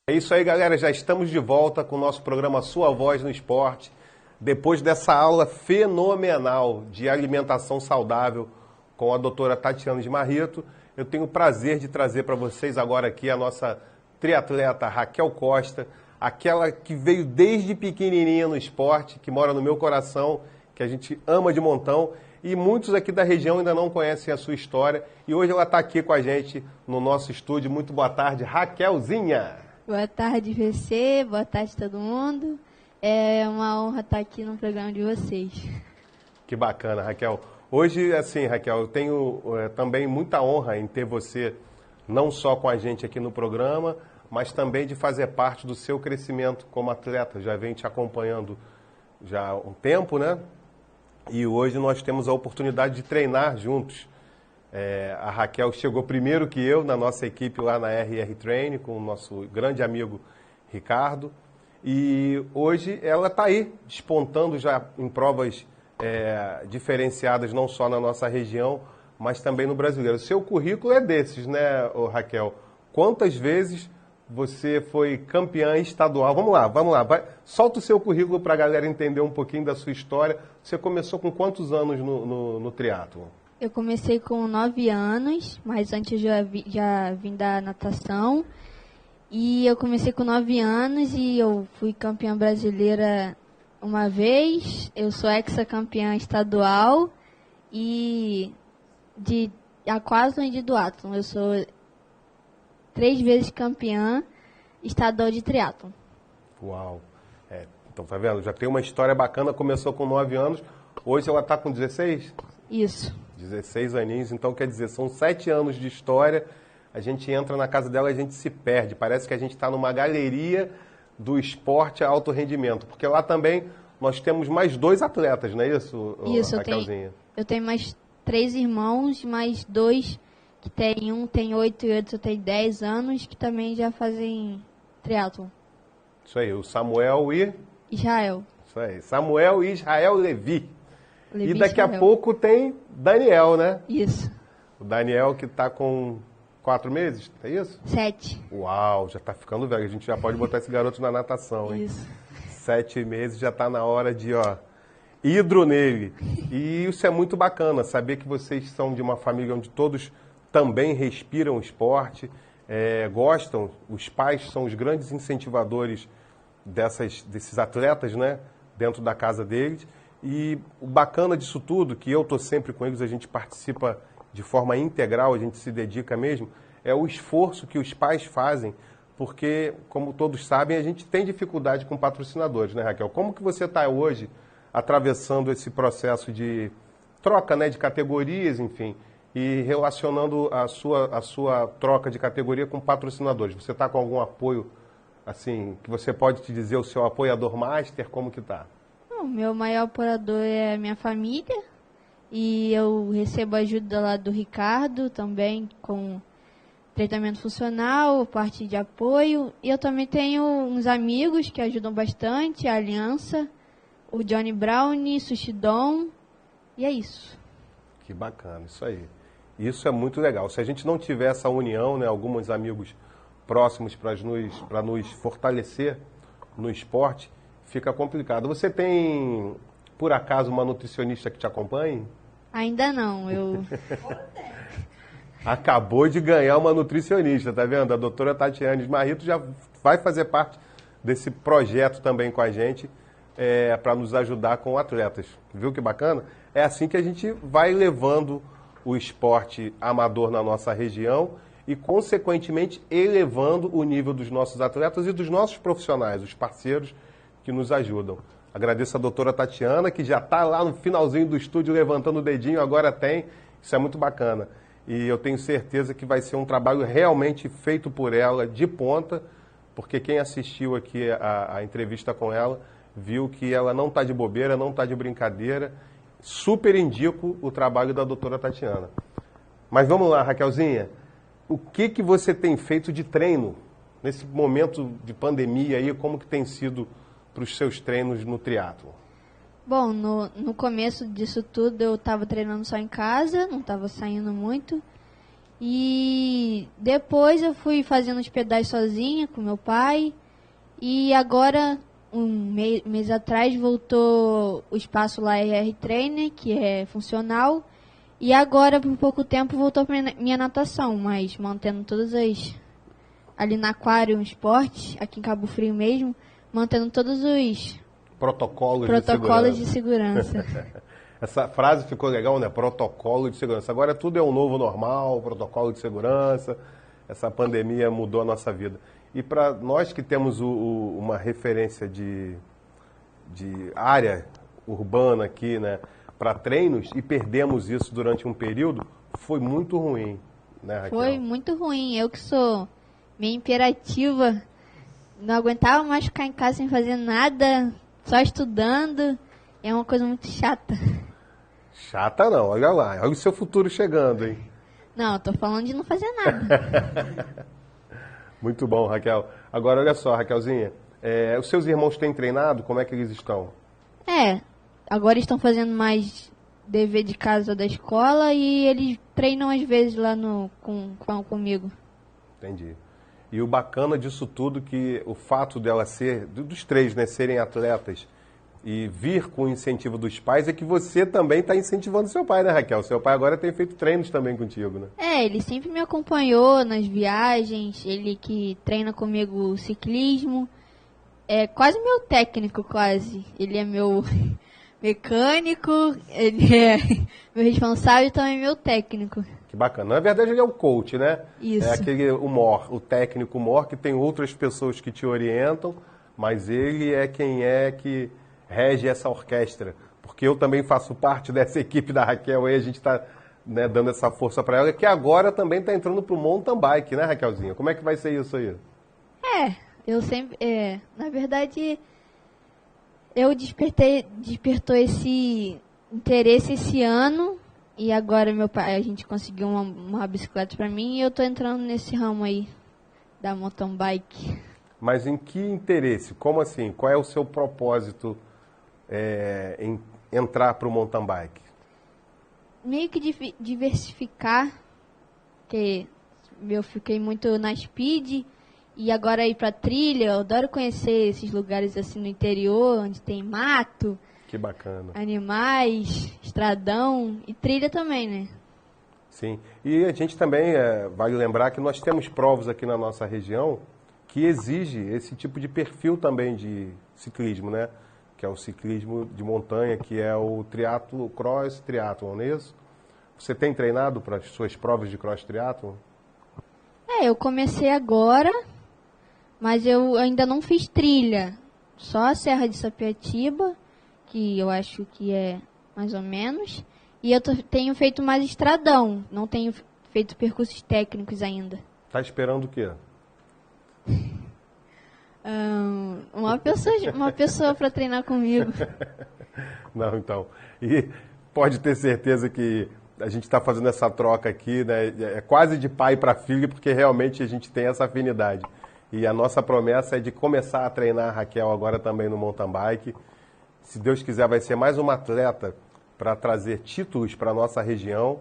[SPEAKER 2] É isso aí, galera. Já estamos de volta com o nosso programa Sua Voz no Esporte. Depois dessa aula fenomenal de alimentação saudável com a doutora Tatiana Ismarrito, eu tenho o prazer de trazer para vocês agora aqui a nossa triatleta Raquel Costa, aquela que veio desde pequenininha no esporte, que mora no meu coração, que a gente ama de montão, e muitos aqui da região ainda não conhecem a sua história, e hoje ela está aqui com a gente no nosso estúdio. Muito boa tarde, Raquelzinha!
[SPEAKER 7] Boa tarde, VC. Boa tarde, todo mundo. É uma honra estar aqui no programa de vocês.
[SPEAKER 2] Que bacana, Raquel. Hoje, assim, Raquel, eu tenho também muita honra em ter você não só com a gente aqui no programa, mas também de fazer parte do seu crescimento como atleta. Já vem te acompanhando já há um tempo, né? E hoje nós temos a oportunidade de treinar juntos. A Raquel chegou primeiro que eu na nossa equipe lá na RR Training, com o nosso grande amigo Ricardo. E hoje ela está aí, despontando já em provas diferenciadas, não só na nossa região, mas também no brasileiro. O seu currículo é desses, né, Raquel? Quantas vezes você foi campeã estadual? Vamos lá, solta o seu currículo para a galera entender um pouquinho da sua história. Você começou com quantos anos no triatlo?
[SPEAKER 7] Eu comecei com 9 anos, mas antes eu já vim da natação. E eu comecei com 9 anos e eu fui campeã brasileira uma vez. Eu sou ex-campeã estadual e de aquátlon e de duatlon. Eu sou 3 vezes campeã estadual de triatlon.
[SPEAKER 2] Uau! Então tá vendo? Já tem uma história bacana, começou com 9 anos, hoje ela está com 16?
[SPEAKER 7] Isso.
[SPEAKER 2] 16 aninhos, então quer dizer, são 7 anos de história. A gente entra na casa dela e a gente se perde. Parece que a gente está numa galeria do esporte a alto rendimento. Porque lá também nós temos mais 2 atletas, não é isso, Raquelzinha?
[SPEAKER 7] Eu tenho mais 3 irmãos, mais 2 que tem um tem 8 e outro tem 10 anos, que também já fazem triatlon.
[SPEAKER 2] Isso aí, o Samuel e...
[SPEAKER 7] Israel.
[SPEAKER 2] Isso aí, Samuel e Israel Levi.
[SPEAKER 7] Levi
[SPEAKER 2] E daqui
[SPEAKER 7] Israel.
[SPEAKER 2] a pouco tem Daniel, né?
[SPEAKER 7] Isso.
[SPEAKER 2] O Daniel que está com 4 meses, é isso?
[SPEAKER 7] 7.
[SPEAKER 2] Uau, já está ficando velho. A gente já pode botar esse garoto na natação, hein?
[SPEAKER 7] Isso.
[SPEAKER 2] 7 meses já está na hora de, hidro nele. E isso é muito bacana, saber que vocês são de uma família onde todos também respiram esporte, gostam. Os pais são os grandes incentivadores desses atletas, né? Dentro da casa deles. E o bacana disso tudo, que eu estou sempre com eles, a gente participa de forma integral, a gente se dedica mesmo, é o esforço que os pais fazem, porque, como todos sabem, a gente tem dificuldade com patrocinadores, né, Raquel? Como que você está hoje atravessando esse processo de troca, né, de categorias, enfim, e relacionando a sua troca de categoria com patrocinadores? Você está com algum apoio, assim, que você pode te dizer o seu apoiador master, como que está?
[SPEAKER 7] O meu maior apoiador é a minha família. E eu recebo ajuda lá do Ricardo também com treinamento funcional, parte de apoio. E eu também tenho uns amigos que ajudam bastante, a Aliança, o Johnny Brown, Sushidon, e é isso.
[SPEAKER 2] Que bacana, isso aí. Isso é muito legal. Se a gente não tiver essa união, né, alguns amigos próximos para nos fortalecer no esporte, fica complicado. Você tem, por acaso, uma nutricionista que te acompanhe?
[SPEAKER 7] Ainda não, eu...
[SPEAKER 2] Acabou de ganhar uma nutricionista, tá vendo? A doutora Tatiane Marrito já vai fazer parte desse projeto também com a gente, para nos ajudar com atletas. Viu que bacana? É assim que a gente vai levando o esporte amador na nossa região e, consequentemente, elevando o nível dos nossos atletas e dos nossos profissionais, os parceiros que nos ajudam. Agradeço a doutora Tatiana, que já está lá no finalzinho do estúdio levantando o dedinho, agora tem. Isso é muito bacana. E eu tenho certeza que vai ser um trabalho realmente feito por ela, de ponta, porque quem assistiu aqui a entrevista com ela, viu que ela não está de bobeira, não está de brincadeira. Super indico o trabalho da doutora Tatiana. Mas vamos lá, Raquelzinha. O que você tem feito de treino nesse momento de pandemia aí? Como que tem sido para os seus treinos no triatlo?
[SPEAKER 7] Bom, no começo disso tudo eu estava treinando só em casa, não estava saindo muito. E depois eu fui fazendo os pedais sozinha com meu pai. E agora, um mês atrás, voltou o espaço lá RR Trainer, que é funcional. E agora, por pouco tempo, voltou para minha natação, mas mantendo todas as... Ali na Aquário Esporte, aqui em Cabo Frio mesmo, mantendo todos os
[SPEAKER 2] protocolos
[SPEAKER 7] de segurança.
[SPEAKER 2] Essa frase ficou legal, né? Protocolo de segurança. Agora tudo é um novo normal, protocolo de segurança. Essa pandemia mudou a nossa vida. E para nós que temos uma referência de área urbana aqui, né, para treinos, e perdemos isso durante um período, foi muito ruim, né, Raquel?
[SPEAKER 7] Foi muito ruim. Eu que sou meio imperativa, não aguentava mais ficar em casa sem fazer nada, só estudando. É uma coisa muito chata.
[SPEAKER 2] Chata não, olha lá. Olha o seu futuro chegando, hein?
[SPEAKER 7] Não, eu tô falando de não fazer nada.
[SPEAKER 2] Muito bom, Raquel. Agora, olha só, Raquelzinha, os seus irmãos têm treinado? Como é que eles estão?
[SPEAKER 7] Agora estão fazendo mais dever de casa da escola e eles treinam às vezes lá comigo.
[SPEAKER 2] Entendi. E o bacana disso tudo que o fato dela dos três, né, serem atletas e vir com o incentivo dos pais, é que você também está incentivando seu pai, né, Raquel? Seu pai agora tem feito treinos também contigo, né?
[SPEAKER 7] Ele sempre me acompanhou nas viagens, ele que treina comigo ciclismo, é quase meu técnico, quase. Ele é meu mecânico, ele é meu responsável e também meu técnico.
[SPEAKER 2] Que bacana. Na verdade, ele é o coach, né?
[SPEAKER 7] Isso.
[SPEAKER 2] É aquele o técnico que tem outras pessoas que te orientam, mas ele é quem que rege essa orquestra. Porque eu também faço parte dessa equipe da Raquel, e a gente está, né, dando essa força para ela, que agora também está entrando para o mountain bike, né, Raquelzinha? Como é que vai ser isso aí?
[SPEAKER 7] Eu sempre... na verdade, eu despertou esse interesse esse ano, e agora a gente conseguiu uma bicicleta para mim, e eu tô entrando nesse ramo aí da mountain bike.
[SPEAKER 2] Mas em que interesse? Como assim? Qual é o seu propósito em entrar para o mountain bike?
[SPEAKER 7] Meio que diversificar, porque eu fiquei muito na speed, e agora ir pra trilha, eu adoro conhecer esses lugares assim no interior, onde tem mato,
[SPEAKER 2] Que bacana.
[SPEAKER 7] animais, estradão e trilha também, né?
[SPEAKER 2] Sim. E a gente também, vale lembrar que nós temos provas aqui na nossa região que exige esse tipo de perfil também de ciclismo, né? Que é o ciclismo de montanha, que é o cross triatlon, não é isso? Você tem treinado para as suas provas de cross triatlon?
[SPEAKER 7] Eu comecei agora, mas eu ainda não fiz trilha. Só a Serra de Sapetiba, que eu acho que é mais ou menos. E eu tenho feito mais estradão, não tenho feito percursos técnicos ainda.
[SPEAKER 2] Tá esperando o quê?
[SPEAKER 7] Uma pessoa para treinar comigo.
[SPEAKER 2] Não, então. E pode ter certeza que a gente está fazendo essa troca aqui, né? É quase de pai para filho, porque realmente a gente tem essa afinidade. E a nossa promessa é de começar a treinar a Raquel agora também no mountain bike. Se Deus quiser, vai ser mais uma atleta para trazer títulos para a nossa região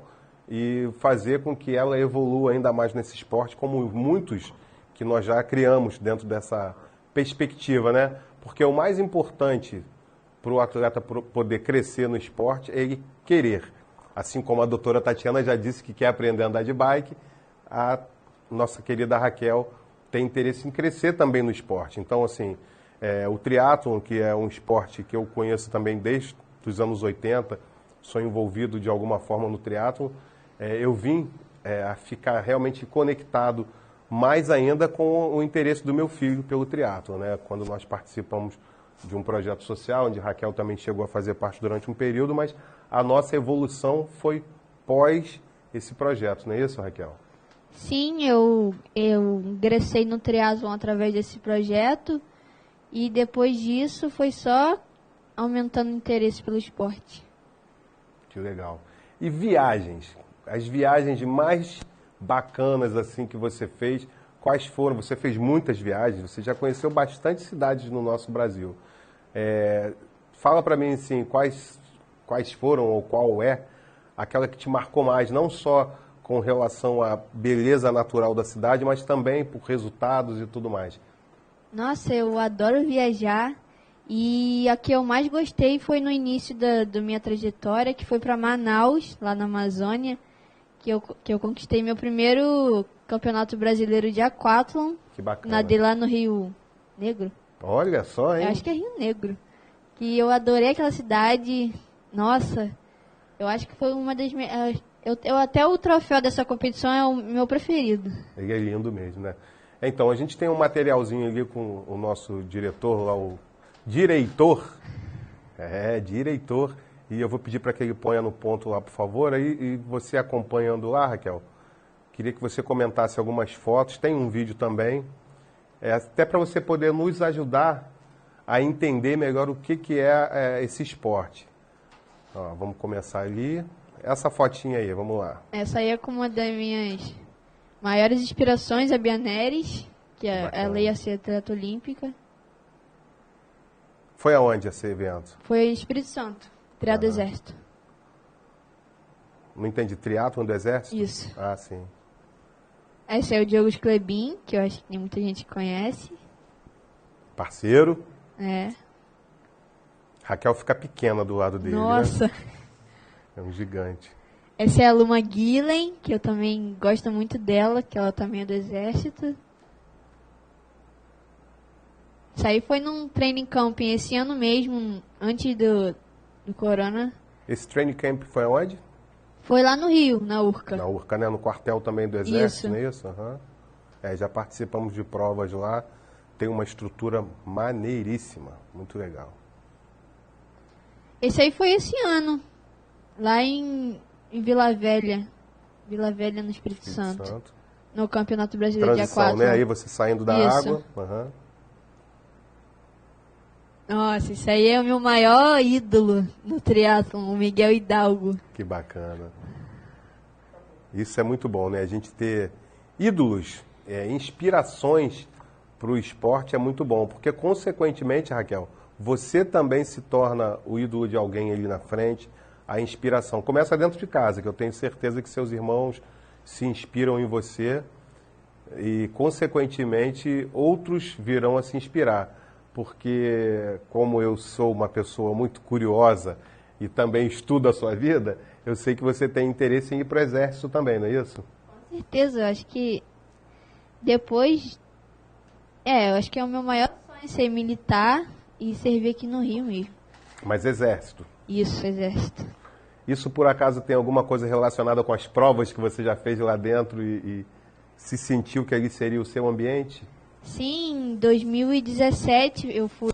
[SPEAKER 2] e fazer com que ela evolua ainda mais nesse esporte, como muitos que nós já criamos dentro dessa perspectiva, né? Porque o mais importante para o atleta poder crescer no esporte é ele querer. Assim como a doutora Tatiana já disse que quer aprender a andar de bike, a nossa querida Raquel tem interesse em crescer também no esporte. Então, assim, o triatlon, que é um esporte que eu conheço também desde os anos 80, sou envolvido de alguma forma no triatlon, eu vim a ficar realmente conectado mais ainda com o interesse do meu filho pelo triatlon, né? Quando nós participamos de um projeto social, onde Raquel também chegou a fazer parte durante um período, mas a nossa evolução foi pós esse projeto, não é isso, Raquel?
[SPEAKER 7] Sim, eu ingressei no triatlon através desse projeto e depois disso foi só aumentando o interesse pelo esporte.
[SPEAKER 2] Que legal. E viagens? As viagens mais bacanas assim que você fez, quais foram? Você fez muitas viagens, você já conheceu bastante cidades no nosso Brasil. Fala para mim assim, quais foram ou qual é aquela que te marcou mais, não só com relação à beleza natural da cidade, mas também por resultados e tudo mais.
[SPEAKER 7] Nossa, eu adoro viajar e a que eu mais gostei foi no início da minha trajetória, que foi para Manaus, lá na Amazônia, que eu conquistei meu primeiro campeonato brasileiro de aquatlon.
[SPEAKER 2] Que bacana.
[SPEAKER 7] Nadei lá no Rio Negro.
[SPEAKER 2] Olha só, hein?
[SPEAKER 7] Eu acho que é Rio Negro. Que eu adorei aquela cidade. Nossa, eu acho que foi uma das minhas... até o troféu dessa competição é o meu preferido.
[SPEAKER 2] Ele é lindo mesmo, né? Então, a gente tem um materialzinho ali com o nosso diretor lá, o direitor. Direitor. E eu vou pedir para que ele ponha no ponto lá, por favor. Aí, e você acompanhando lá, Raquel, queria que você comentasse algumas fotos. Tem um vídeo também. Até para você poder nos ajudar a entender melhor o que é esse esporte. Ó, vamos começar ali. essa fotinha aí, vamos lá.
[SPEAKER 7] Essa aí é como uma das minhas maiores inspirações, a Bia Neres, que ela ia ser atleta olímpica.
[SPEAKER 2] Foi aonde esse evento?
[SPEAKER 7] Foi em Espírito Santo, triatlo do Exército.
[SPEAKER 2] Não entendi, triatlon do Exército?
[SPEAKER 7] Isso.
[SPEAKER 2] Ah, sim.
[SPEAKER 7] Esse é o Diogo Sclebin, que eu acho que muita gente conhece.
[SPEAKER 2] Parceiro.
[SPEAKER 7] É.
[SPEAKER 2] Raquel fica pequena do lado dele,
[SPEAKER 7] Nossa.
[SPEAKER 2] né? É um gigante.
[SPEAKER 7] Essa é a Luma Guilhem, que eu também gosto muito dela, que ela também é do Exército. Isso aí foi num training camping esse ano mesmo, antes do corona.
[SPEAKER 2] Esse training camp foi aonde?
[SPEAKER 7] Foi lá no Rio, na Urca.
[SPEAKER 2] Na Urca, né? No quartel também do Exército,
[SPEAKER 7] Isso.
[SPEAKER 2] não é isso? Aham. Já participamos de provas lá. Tem uma estrutura maneiríssima. Muito legal.
[SPEAKER 7] Esse aí foi esse ano, lá em Vila Velha. Vila Velha, no Espírito Santo. No Campeonato Brasileiro de
[SPEAKER 2] Transição,
[SPEAKER 7] Aquático.
[SPEAKER 2] né? Aí você saindo da
[SPEAKER 7] Isso.
[SPEAKER 2] água. Aham.
[SPEAKER 7] Nossa, isso aí é o meu maior ídolo no triatlon, o Miguel Hidalgo.
[SPEAKER 2] Que bacana. Isso é muito bom, né? A gente ter ídolos, inspirações para o esporte é muito bom, porque consequentemente, Raquel, você também se torna o ídolo de alguém ali na frente, a inspiração. Começa dentro de casa, que eu tenho certeza que seus irmãos se inspiram em você e, consequentemente, outros virão a se inspirar. Porque, como eu sou uma pessoa muito curiosa e também estudo a sua vida, eu sei que você tem interesse em ir para o Exército também, não é isso?
[SPEAKER 7] Com certeza, eu acho que depois... eu acho que é o meu maior sonho ser militar e servir aqui no Rio mesmo.
[SPEAKER 2] Mas Exército.
[SPEAKER 7] Isso, Exército.
[SPEAKER 2] Isso, por acaso, tem alguma coisa relacionada com as provas que você já fez lá dentro e se sentiu que ali seria o seu ambiente?
[SPEAKER 7] Sim, em 2017 eu fui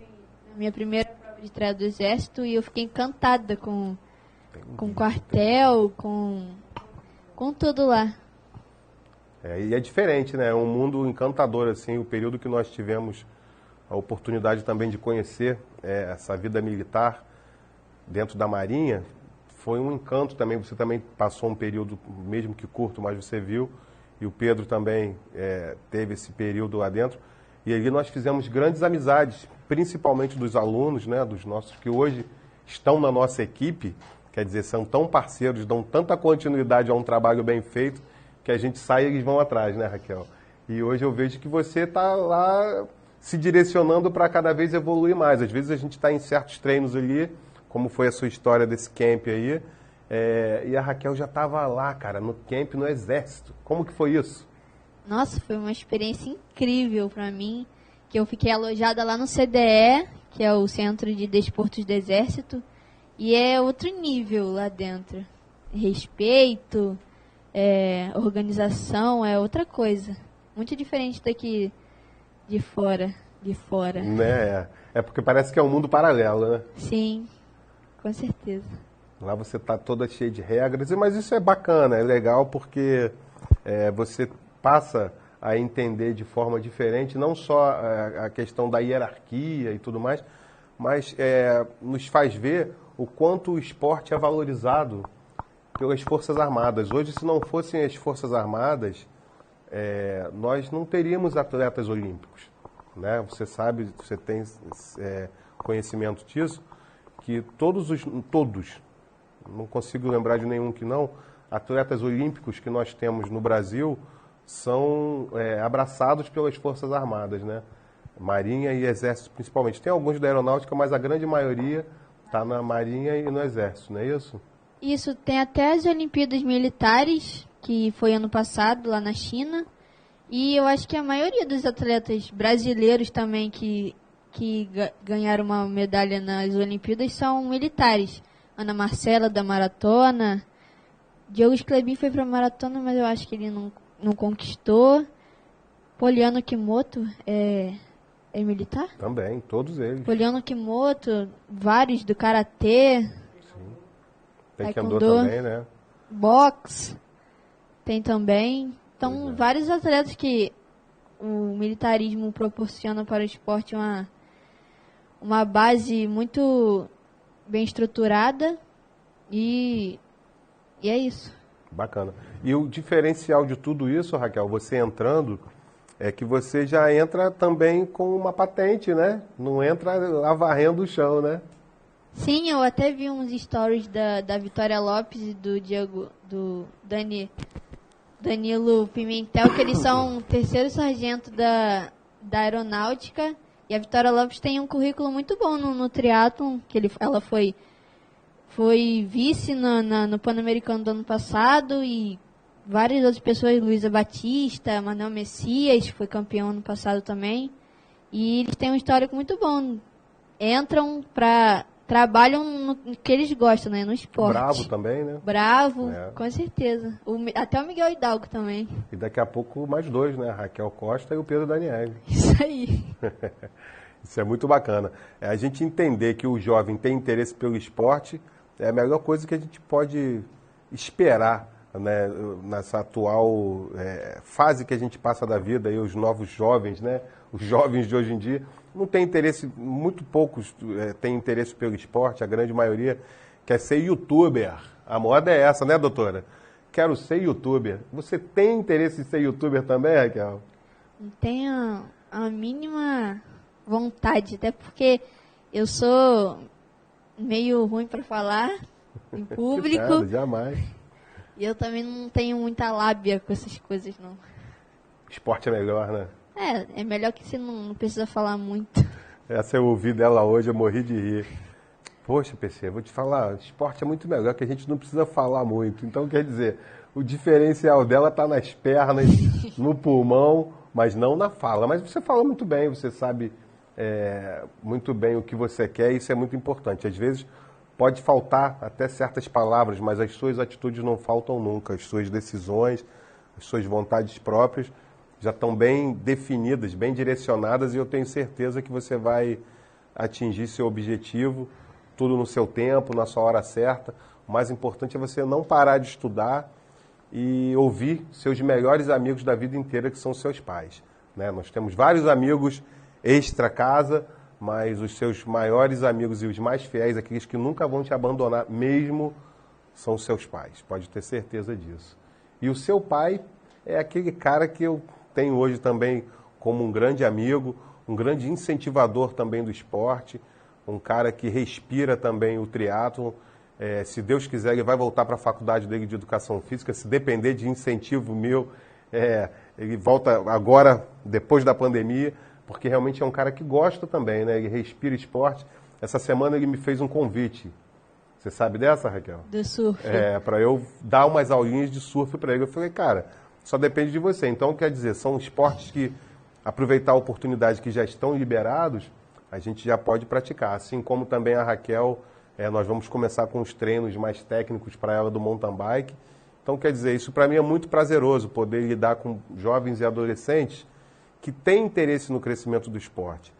[SPEAKER 7] na minha primeira prova de triatlo do Exército e eu fiquei encantada com o quartel, com tudo lá.
[SPEAKER 2] E é diferente, né? É um mundo encantador, assim, o período que nós tivemos a oportunidade também de conhecer essa vida militar dentro da Marinha, foi um encanto também. Você também passou um período, mesmo que curto, mas você viu, e o Pedro também teve esse período lá dentro. E ali nós fizemos grandes amizades, principalmente dos alunos, né, dos nossos que hoje estão na nossa equipe, quer dizer, são tão parceiros, dão tanta continuidade a um trabalho bem feito, que a gente sai e eles vão atrás, né, Raquel? E hoje eu vejo que você está lá se direcionando para cada vez evoluir mais. Às vezes a gente está em certos treinos ali, como foi a sua história desse camp aí, e a Raquel já estava lá, cara, no camp, no Exército. Como que foi isso?
[SPEAKER 7] Nossa, foi uma experiência incrível para mim, que eu fiquei alojada lá no CDE, que é o Centro de Desportos do Exército, e é outro nível lá dentro. Respeito, organização, é outra coisa. Muito diferente daqui de fora.
[SPEAKER 2] Né? É porque parece que é um mundo paralelo, né?
[SPEAKER 7] Sim, com certeza.
[SPEAKER 2] Lá você está toda cheia de regras, mas isso é bacana, é legal porque você passa a entender de forma diferente, não só a questão da hierarquia e tudo mais, mas nos faz ver o quanto o esporte é valorizado pelas Forças Armadas. Hoje, se não fossem as Forças Armadas, nós não teríamos atletas olímpicos, né? Você sabe, você tem conhecimento disso, que todos, não consigo lembrar de nenhum que não, atletas olímpicos que nós temos no Brasil são abraçados pelas Forças Armadas, né? Marinha e Exército principalmente. Tem alguns da Aeronáutica, mas a grande maioria está na Marinha e no Exército, não é isso?
[SPEAKER 7] Isso, tem até as Olimpíadas Militares, que foi ano passado lá na China, e eu acho que a maioria dos atletas brasileiros também que ganharam uma medalha nas Olimpíadas são militares. Ana Marcela, da maratona. Diogo Sclebin foi para maratona, mas eu acho que ele não conquistou. Poliano Kimoto é militar?
[SPEAKER 2] Também, todos eles.
[SPEAKER 7] Poliano Kimoto, vários do karatê.
[SPEAKER 2] Sim. Taekwondo
[SPEAKER 7] Taekwondo,
[SPEAKER 2] também, né?
[SPEAKER 7] Boxe tem também. Então,
[SPEAKER 2] Pois é.
[SPEAKER 7] vários atletas que o militarismo proporciona para o esporte uma base muito bem estruturada e E é isso.
[SPEAKER 2] Bacana. E o diferencial de tudo isso, Raquel, você entrando, é que você já entra também com uma patente, né? Não entra lá varrendo o chão, né?
[SPEAKER 7] Sim, eu até vi uns stories da Vitória Lopes e do Danilo Pimentel, que eles são terceiro sargento da aeronáutica. E a Vitória Lopes tem um currículo muito bom no triatlon, que ela foi vice no Pan-Americano do ano passado, e várias outras pessoas, Luísa Batista, Manuel Messias, que foi campeão ano passado também. E eles têm um histórico muito bom. Trabalham no que eles gostam, né? No esporte.
[SPEAKER 2] Bravo também, né?
[SPEAKER 7] Bravo,
[SPEAKER 2] É.
[SPEAKER 7] com certeza. Até o Miguel Hidalgo também.
[SPEAKER 2] E daqui a pouco mais dois, né? A Raquel Costa e o Pedro Daniel.
[SPEAKER 7] Isso aí.
[SPEAKER 2] Isso é muito bacana. A gente entender que o jovem tem interesse pelo esporte é a melhor coisa que a gente pode esperar, né? Nessa atual fase que a gente passa da vida, e os novos jovens, né? Os jovens de hoje em dia não têm interesse, muito poucos têm interesse pelo esporte, a grande maioria quer ser youtuber. A moda é essa, né, doutora? Quero ser youtuber. Você tem interesse em ser youtuber também, Raquel?
[SPEAKER 7] Não tenho a mínima vontade, até porque eu sou meio ruim para falar em público.
[SPEAKER 2] Nada, jamais.
[SPEAKER 7] E eu também não tenho muita lábia com essas coisas, não.
[SPEAKER 2] Esporte é melhor, né?
[SPEAKER 7] É melhor que você não precisa falar muito.
[SPEAKER 2] Essa eu ouvi dela hoje, eu morri de rir. Poxa, PC, vou te falar, esporte é muito melhor, que a gente não precisa falar muito. Então, quer dizer, o diferencial dela está nas pernas, no pulmão, mas não na fala. Mas você fala muito bem, você sabe muito bem o que você quer, e isso é muito importante. Às vezes pode faltar até certas palavras, mas as suas atitudes não faltam nunca. As suas decisões, as suas vontades próprias já estão bem definidas, bem direcionadas, e eu tenho certeza que você vai atingir seu objetivo, tudo no seu tempo, na sua hora certa. O mais importante é você não parar de estudar e ouvir seus melhores amigos da vida inteira, que são seus pais, né? Nós temos vários amigos extra casa, mas os seus maiores amigos e os mais fiéis, aqueles que nunca vão te abandonar mesmo, são os seus pais. Pode ter certeza disso. E o seu pai é aquele cara que eu tenho hoje também como um grande amigo, um grande incentivador também do esporte, um cara que respira também o triatlon. Se Deus quiser, ele vai voltar para a faculdade dele de Educação Física. Se depender de incentivo meu, ele volta agora, depois da pandemia, porque realmente é um cara que gosta também, né? Ele respira esporte. Essa semana ele me fez um convite. Você sabe dessa, Raquel?
[SPEAKER 7] Do surf.
[SPEAKER 2] Para eu dar umas aulinhas de surf para ele. Eu falei, cara, só depende de você. Então, quer dizer, são esportes que, aproveitar a oportunidade que já estão liberados, a gente já pode praticar. Assim como também a Raquel, nós vamos começar com os treinos mais técnicos para ela do mountain bike. Então, quer dizer, isso para mim é muito prazeroso, poder lidar com jovens e adolescentes que têm interesse no crescimento do esporte.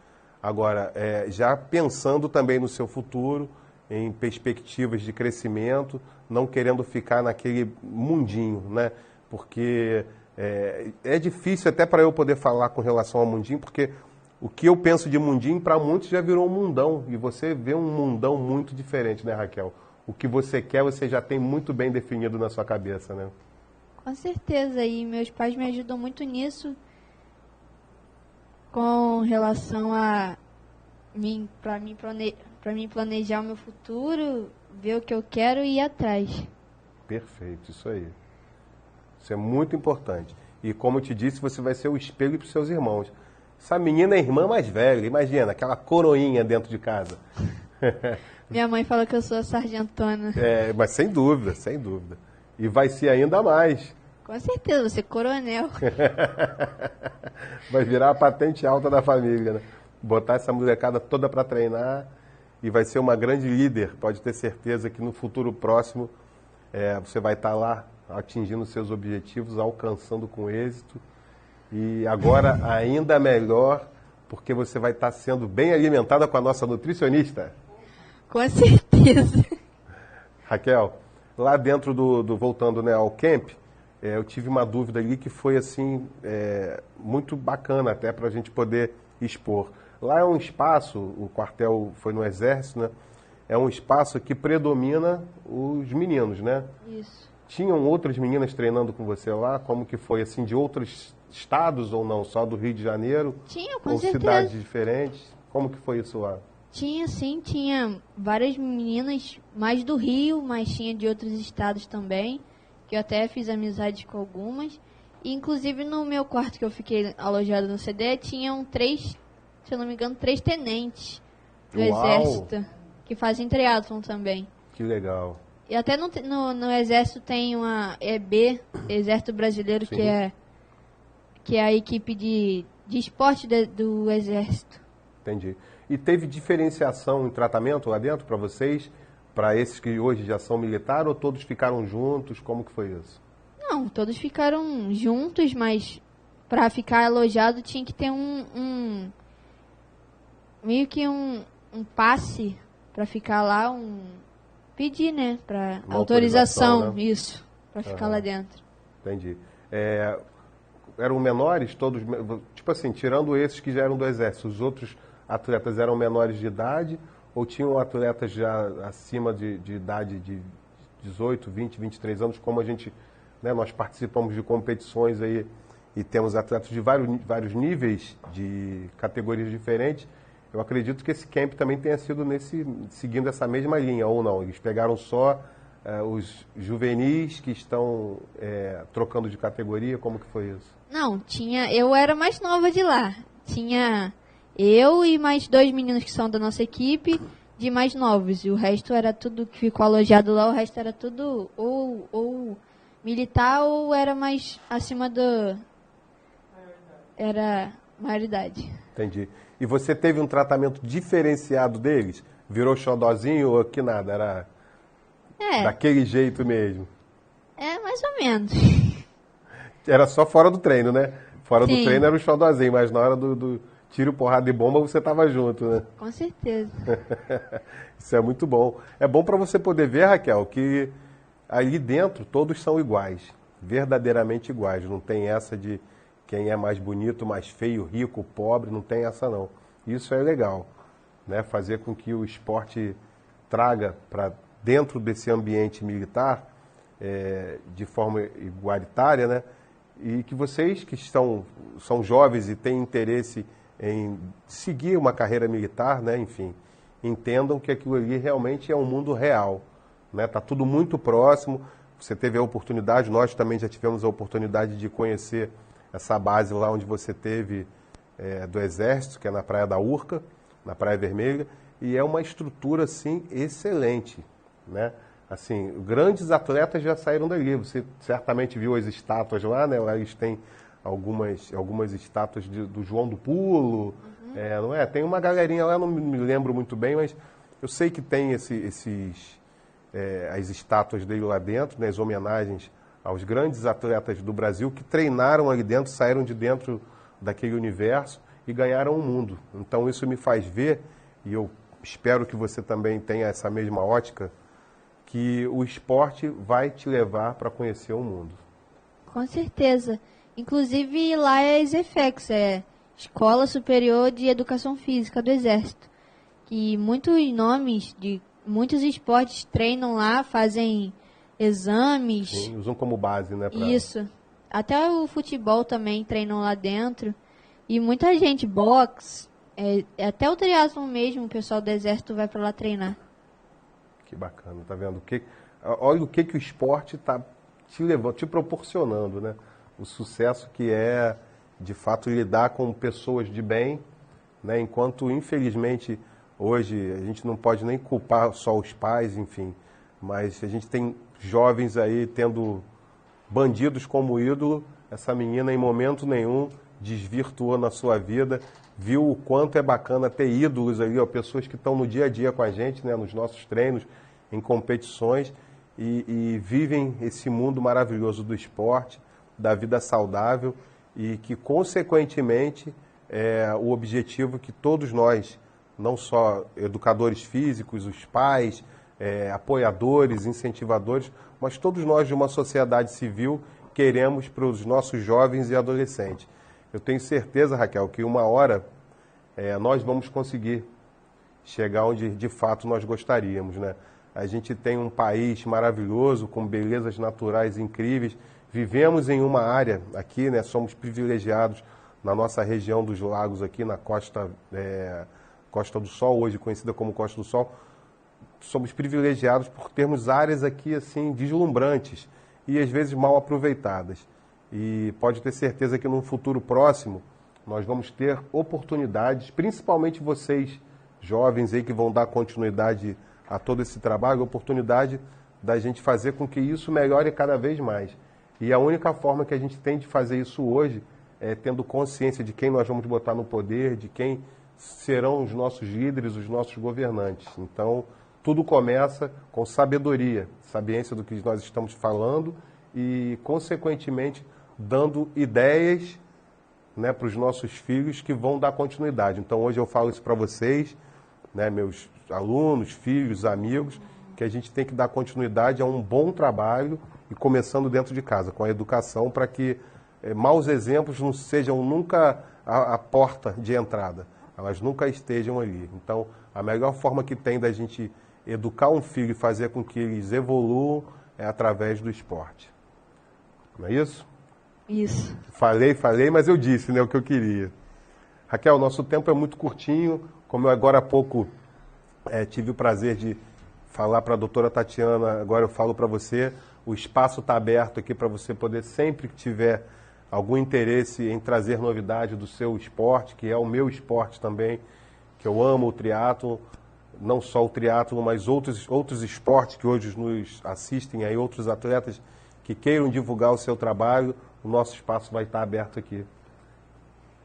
[SPEAKER 2] Agora, já pensando também no seu futuro, em perspectivas de crescimento, não querendo ficar naquele mundinho, né? Porque é difícil até para eu poder falar com relação ao mundinho, porque o que eu penso de mundinho, para muitos já virou um mundão, e você vê um mundão muito diferente, né, Raquel? O que você quer, você já tem muito bem definido na sua cabeça, né?
[SPEAKER 7] Com certeza, e meus pais me ajudam muito nisso, com relação a mim, para mim planejar o meu futuro, ver o que eu quero e ir atrás.
[SPEAKER 2] Perfeito, isso aí. Isso é muito importante. E como eu te disse, você vai ser o espelho para os seus irmãos. Essa menina é a irmã mais velha, imagina, aquela coroinha dentro de casa.
[SPEAKER 7] Minha mãe fala que eu sou a sargentona.
[SPEAKER 2] Mas sem dúvida, sem dúvida. E vai ser ainda mais.
[SPEAKER 7] Com certeza, você é coronel.
[SPEAKER 2] Vai virar a patente alta da família, né? Botar essa molecada toda para treinar, e vai ser uma grande líder. Pode ter certeza que no futuro próximo você vai estar lá atingindo seus objetivos, alcançando com êxito. E agora ainda melhor, porque você vai estar sendo bem alimentada com a nossa nutricionista.
[SPEAKER 7] Com certeza.
[SPEAKER 2] Raquel, lá dentro voltando, né, ao camp, eu tive uma dúvida ali que foi assim muito bacana até para a gente poder expor. Lá é um espaço, o quartel foi no Exército, né? É um espaço que predomina os meninos, né?
[SPEAKER 7] Isso.
[SPEAKER 2] tinham outras meninas treinando com você lá? Como que foi, assim, de outros estados ou não? Só do Rio de Janeiro?
[SPEAKER 7] Tinha, com
[SPEAKER 2] ou
[SPEAKER 7] certeza.
[SPEAKER 2] cidades diferentes? Como que foi isso lá?
[SPEAKER 7] Tinha, sim, tinha várias meninas, mais do Rio, mas tinha de outros estados também, que eu até fiz amizade com algumas. E, inclusive, no meu quarto que eu fiquei alojado no CD, tinham 3, se eu não me engano, 3 tenentes do
[SPEAKER 2] Uau!
[SPEAKER 7] Exército, que fazem triatlon também.
[SPEAKER 2] Que legal.
[SPEAKER 7] E até no Exército tem uma EB, Exército Brasileiro,
[SPEAKER 2] Sim.
[SPEAKER 7] que é a equipe de esporte do Exército.
[SPEAKER 2] Entendi. E teve diferenciação em tratamento lá dentro para vocês, para esses que hoje já são militares, ou todos ficaram juntos? Como que foi isso?
[SPEAKER 7] Não, todos ficaram juntos, mas para ficar alojado tinha que ter meio que um passe para ficar lá, pedir, né, para
[SPEAKER 2] Uma
[SPEAKER 7] autorização,
[SPEAKER 2] autorização, né?
[SPEAKER 7] isso, para ficar lá dentro.
[SPEAKER 2] Entendi. Eram menores todos, tipo assim, tirando esses que já eram do Exército, os outros atletas eram menores de idade ou tinham atletas já acima de idade de 18, 20, 23 anos, como a gente, né, nós participamos de competições aí e temos atletas de vários níveis, de categorias diferentes. Eu acredito que esse camp também tenha sido seguindo essa mesma linha, ou não? Eles pegaram só os juvenis que estão trocando de categoria, como que foi isso?
[SPEAKER 7] Não, eu era mais nova de lá. Tinha eu e mais 2 meninos que são da nossa equipe, de mais novos. E o resto era tudo que ficou alojado lá, o resto era tudo ou militar ou era mais acima era maioridade.
[SPEAKER 2] Entendi. E você teve um tratamento diferenciado deles? Virou xodózinho ou que nada? Era daquele jeito mesmo?
[SPEAKER 7] Mais ou menos.
[SPEAKER 2] Era só fora do treino, né? Fora do
[SPEAKER 7] Sim.
[SPEAKER 2] treino era o xodózinho, mas na hora do tiro, porrada e bomba você estava junto, né?
[SPEAKER 7] Com certeza.
[SPEAKER 2] Isso é muito bom. É bom para você poder ver, Raquel, que ali dentro todos são iguais, verdadeiramente iguais. Não tem essa de quem é mais bonito, mais feio, rico, pobre, não tem essa não. Isso é legal, né? Fazer com que o esporte traga para dentro desse ambiente militar, de forma igualitária, né? E que vocês que são jovens e têm interesse em seguir uma carreira militar, né? Enfim, entendam que aquilo ali realmente é um mundo real, né? Tá tudo muito próximo. Você teve a oportunidade, nós também já tivemos a oportunidade de conhecer essa base lá onde você teve do Exército, que é na Praia da Urca, na Praia Vermelha, e é uma estrutura, assim, excelente, né? Assim, grandes atletas já saíram dali. Você certamente viu as estátuas lá, né? Lá eles têm algumas estátuas do João do Pulo, não é? Tem uma galerinha lá, não me lembro muito bem, mas eu sei que tem as estátuas dele lá dentro, né? As homenagens aos grandes atletas do Brasil que treinaram ali dentro, saíram de dentro daquele universo e ganharam o mundo. Então isso me faz ver, e eu espero que você também tenha essa mesma ótica, que o esporte vai te levar para conhecer o mundo.
[SPEAKER 7] Com certeza. Inclusive lá é a ESEFEX, Escola Superior de Educação Física do Exército. Que muitos nomes de muitos esportes treinam lá, fazem exames.
[SPEAKER 2] Sim, usam como base, né?
[SPEAKER 7] Isso. Até o futebol também treinam lá dentro. E muita gente, boxe, até o triatlon mesmo, o pessoal do Exército vai para lá treinar.
[SPEAKER 2] Que bacana, tá vendo? Olha o que o esporte está te proporcionando, né? O sucesso que é, de fato, lidar com pessoas de bem, né? Enquanto, infelizmente, hoje a gente não pode nem culpar só os pais, enfim, mas a gente tem jovens aí tendo bandidos como ídolo. Essa menina, em momento nenhum, desvirtuou na sua vida, viu o quanto é bacana ter ídolos ali, ó, pessoas que estão no dia a dia com a gente, né, nos nossos treinos, em competições, e vivem esse mundo maravilhoso do esporte, da vida saudável, e que, consequentemente, o objetivo que todos nós, não só educadores físicos, os pais, apoiadores, incentivadores, mas todos nós de uma sociedade civil queremos para os nossos jovens e adolescentes. Eu tenho certeza, Raquel, que uma hora nós vamos conseguir chegar onde de fato nós gostaríamos, né? A gente tem um país maravilhoso, com belezas naturais incríveis. Vivemos em uma área aqui, né? Somos privilegiados na nossa região dos lagos aqui, na Costa do Sol, hoje conhecida como Costa do Sol. Somos privilegiados por termos áreas aqui assim deslumbrantes e às vezes mal aproveitadas. E pode ter certeza que num futuro próximo nós vamos ter oportunidades, principalmente vocês jovens aí que vão dar continuidade a todo esse trabalho, oportunidade da gente fazer com que isso melhore cada vez mais. E a única forma que a gente tem de fazer isso hoje é tendo consciência de quem nós vamos botar no poder, de quem serão os nossos líderes, os nossos governantes. Então, tudo começa com sabedoria, sabiência do que nós estamos falando e, consequentemente, dando ideias, né, para os nossos filhos que vão dar continuidade. Então, hoje eu falo isso para vocês, né, meus alunos, filhos, amigos, que a gente tem que dar continuidade a um bom trabalho e começando dentro de casa, com a educação, para que maus exemplos não sejam nunca a porta de entrada, elas nunca estejam ali. Então, a melhor forma que tem da gente educar um filho e fazer com que eles evoluam é através do esporte. Não é isso?
[SPEAKER 7] Isso.
[SPEAKER 2] Falei, mas eu disse, né, o que eu queria. Raquel, nosso tempo é muito curtinho, como eu agora há pouco tive o prazer de falar para a doutora Tatiana, agora eu falo para você, o espaço está aberto aqui para você poder, sempre que tiver algum interesse em trazer novidade do seu esporte, que é o meu esporte também, que eu amo o triatlo, não só o triatlo, mas outros esportes que hoje nos assistem, aí outros atletas que queiram divulgar o seu trabalho, o nosso espaço vai estar aberto aqui.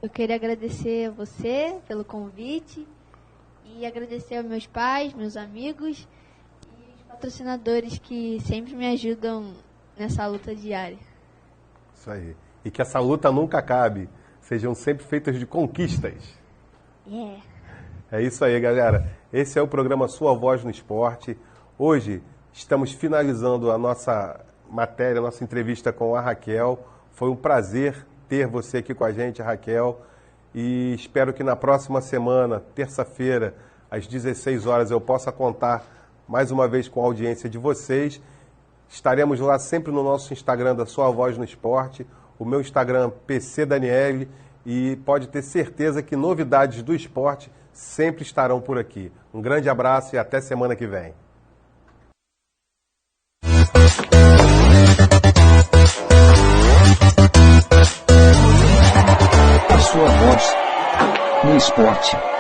[SPEAKER 7] Eu queria agradecer a você pelo convite e agradecer aos meus pais, meus amigos e os patrocinadores que sempre me ajudam nessa luta diária.
[SPEAKER 2] Isso aí. E que essa luta nunca acabe. Sejam sempre feitas de conquistas.
[SPEAKER 7] Yeah.
[SPEAKER 2] É isso aí, galera. Esse é o programa Sua Voz no Esporte. Hoje estamos finalizando a nossa matéria, a nossa entrevista com a Raquel. Foi um prazer ter você aqui com a gente, Raquel. E espero que na próxima semana, terça-feira, às 16 horas, eu possa contar mais uma vez com a audiência de vocês. Estaremos lá sempre no nosso Instagram da Sua Voz no Esporte, o meu Instagram PC Daniele, e pode ter certeza que novidades do esporte sempre estarão por aqui. Um grande abraço e até semana que vem.
[SPEAKER 1] A sua voz no esporte.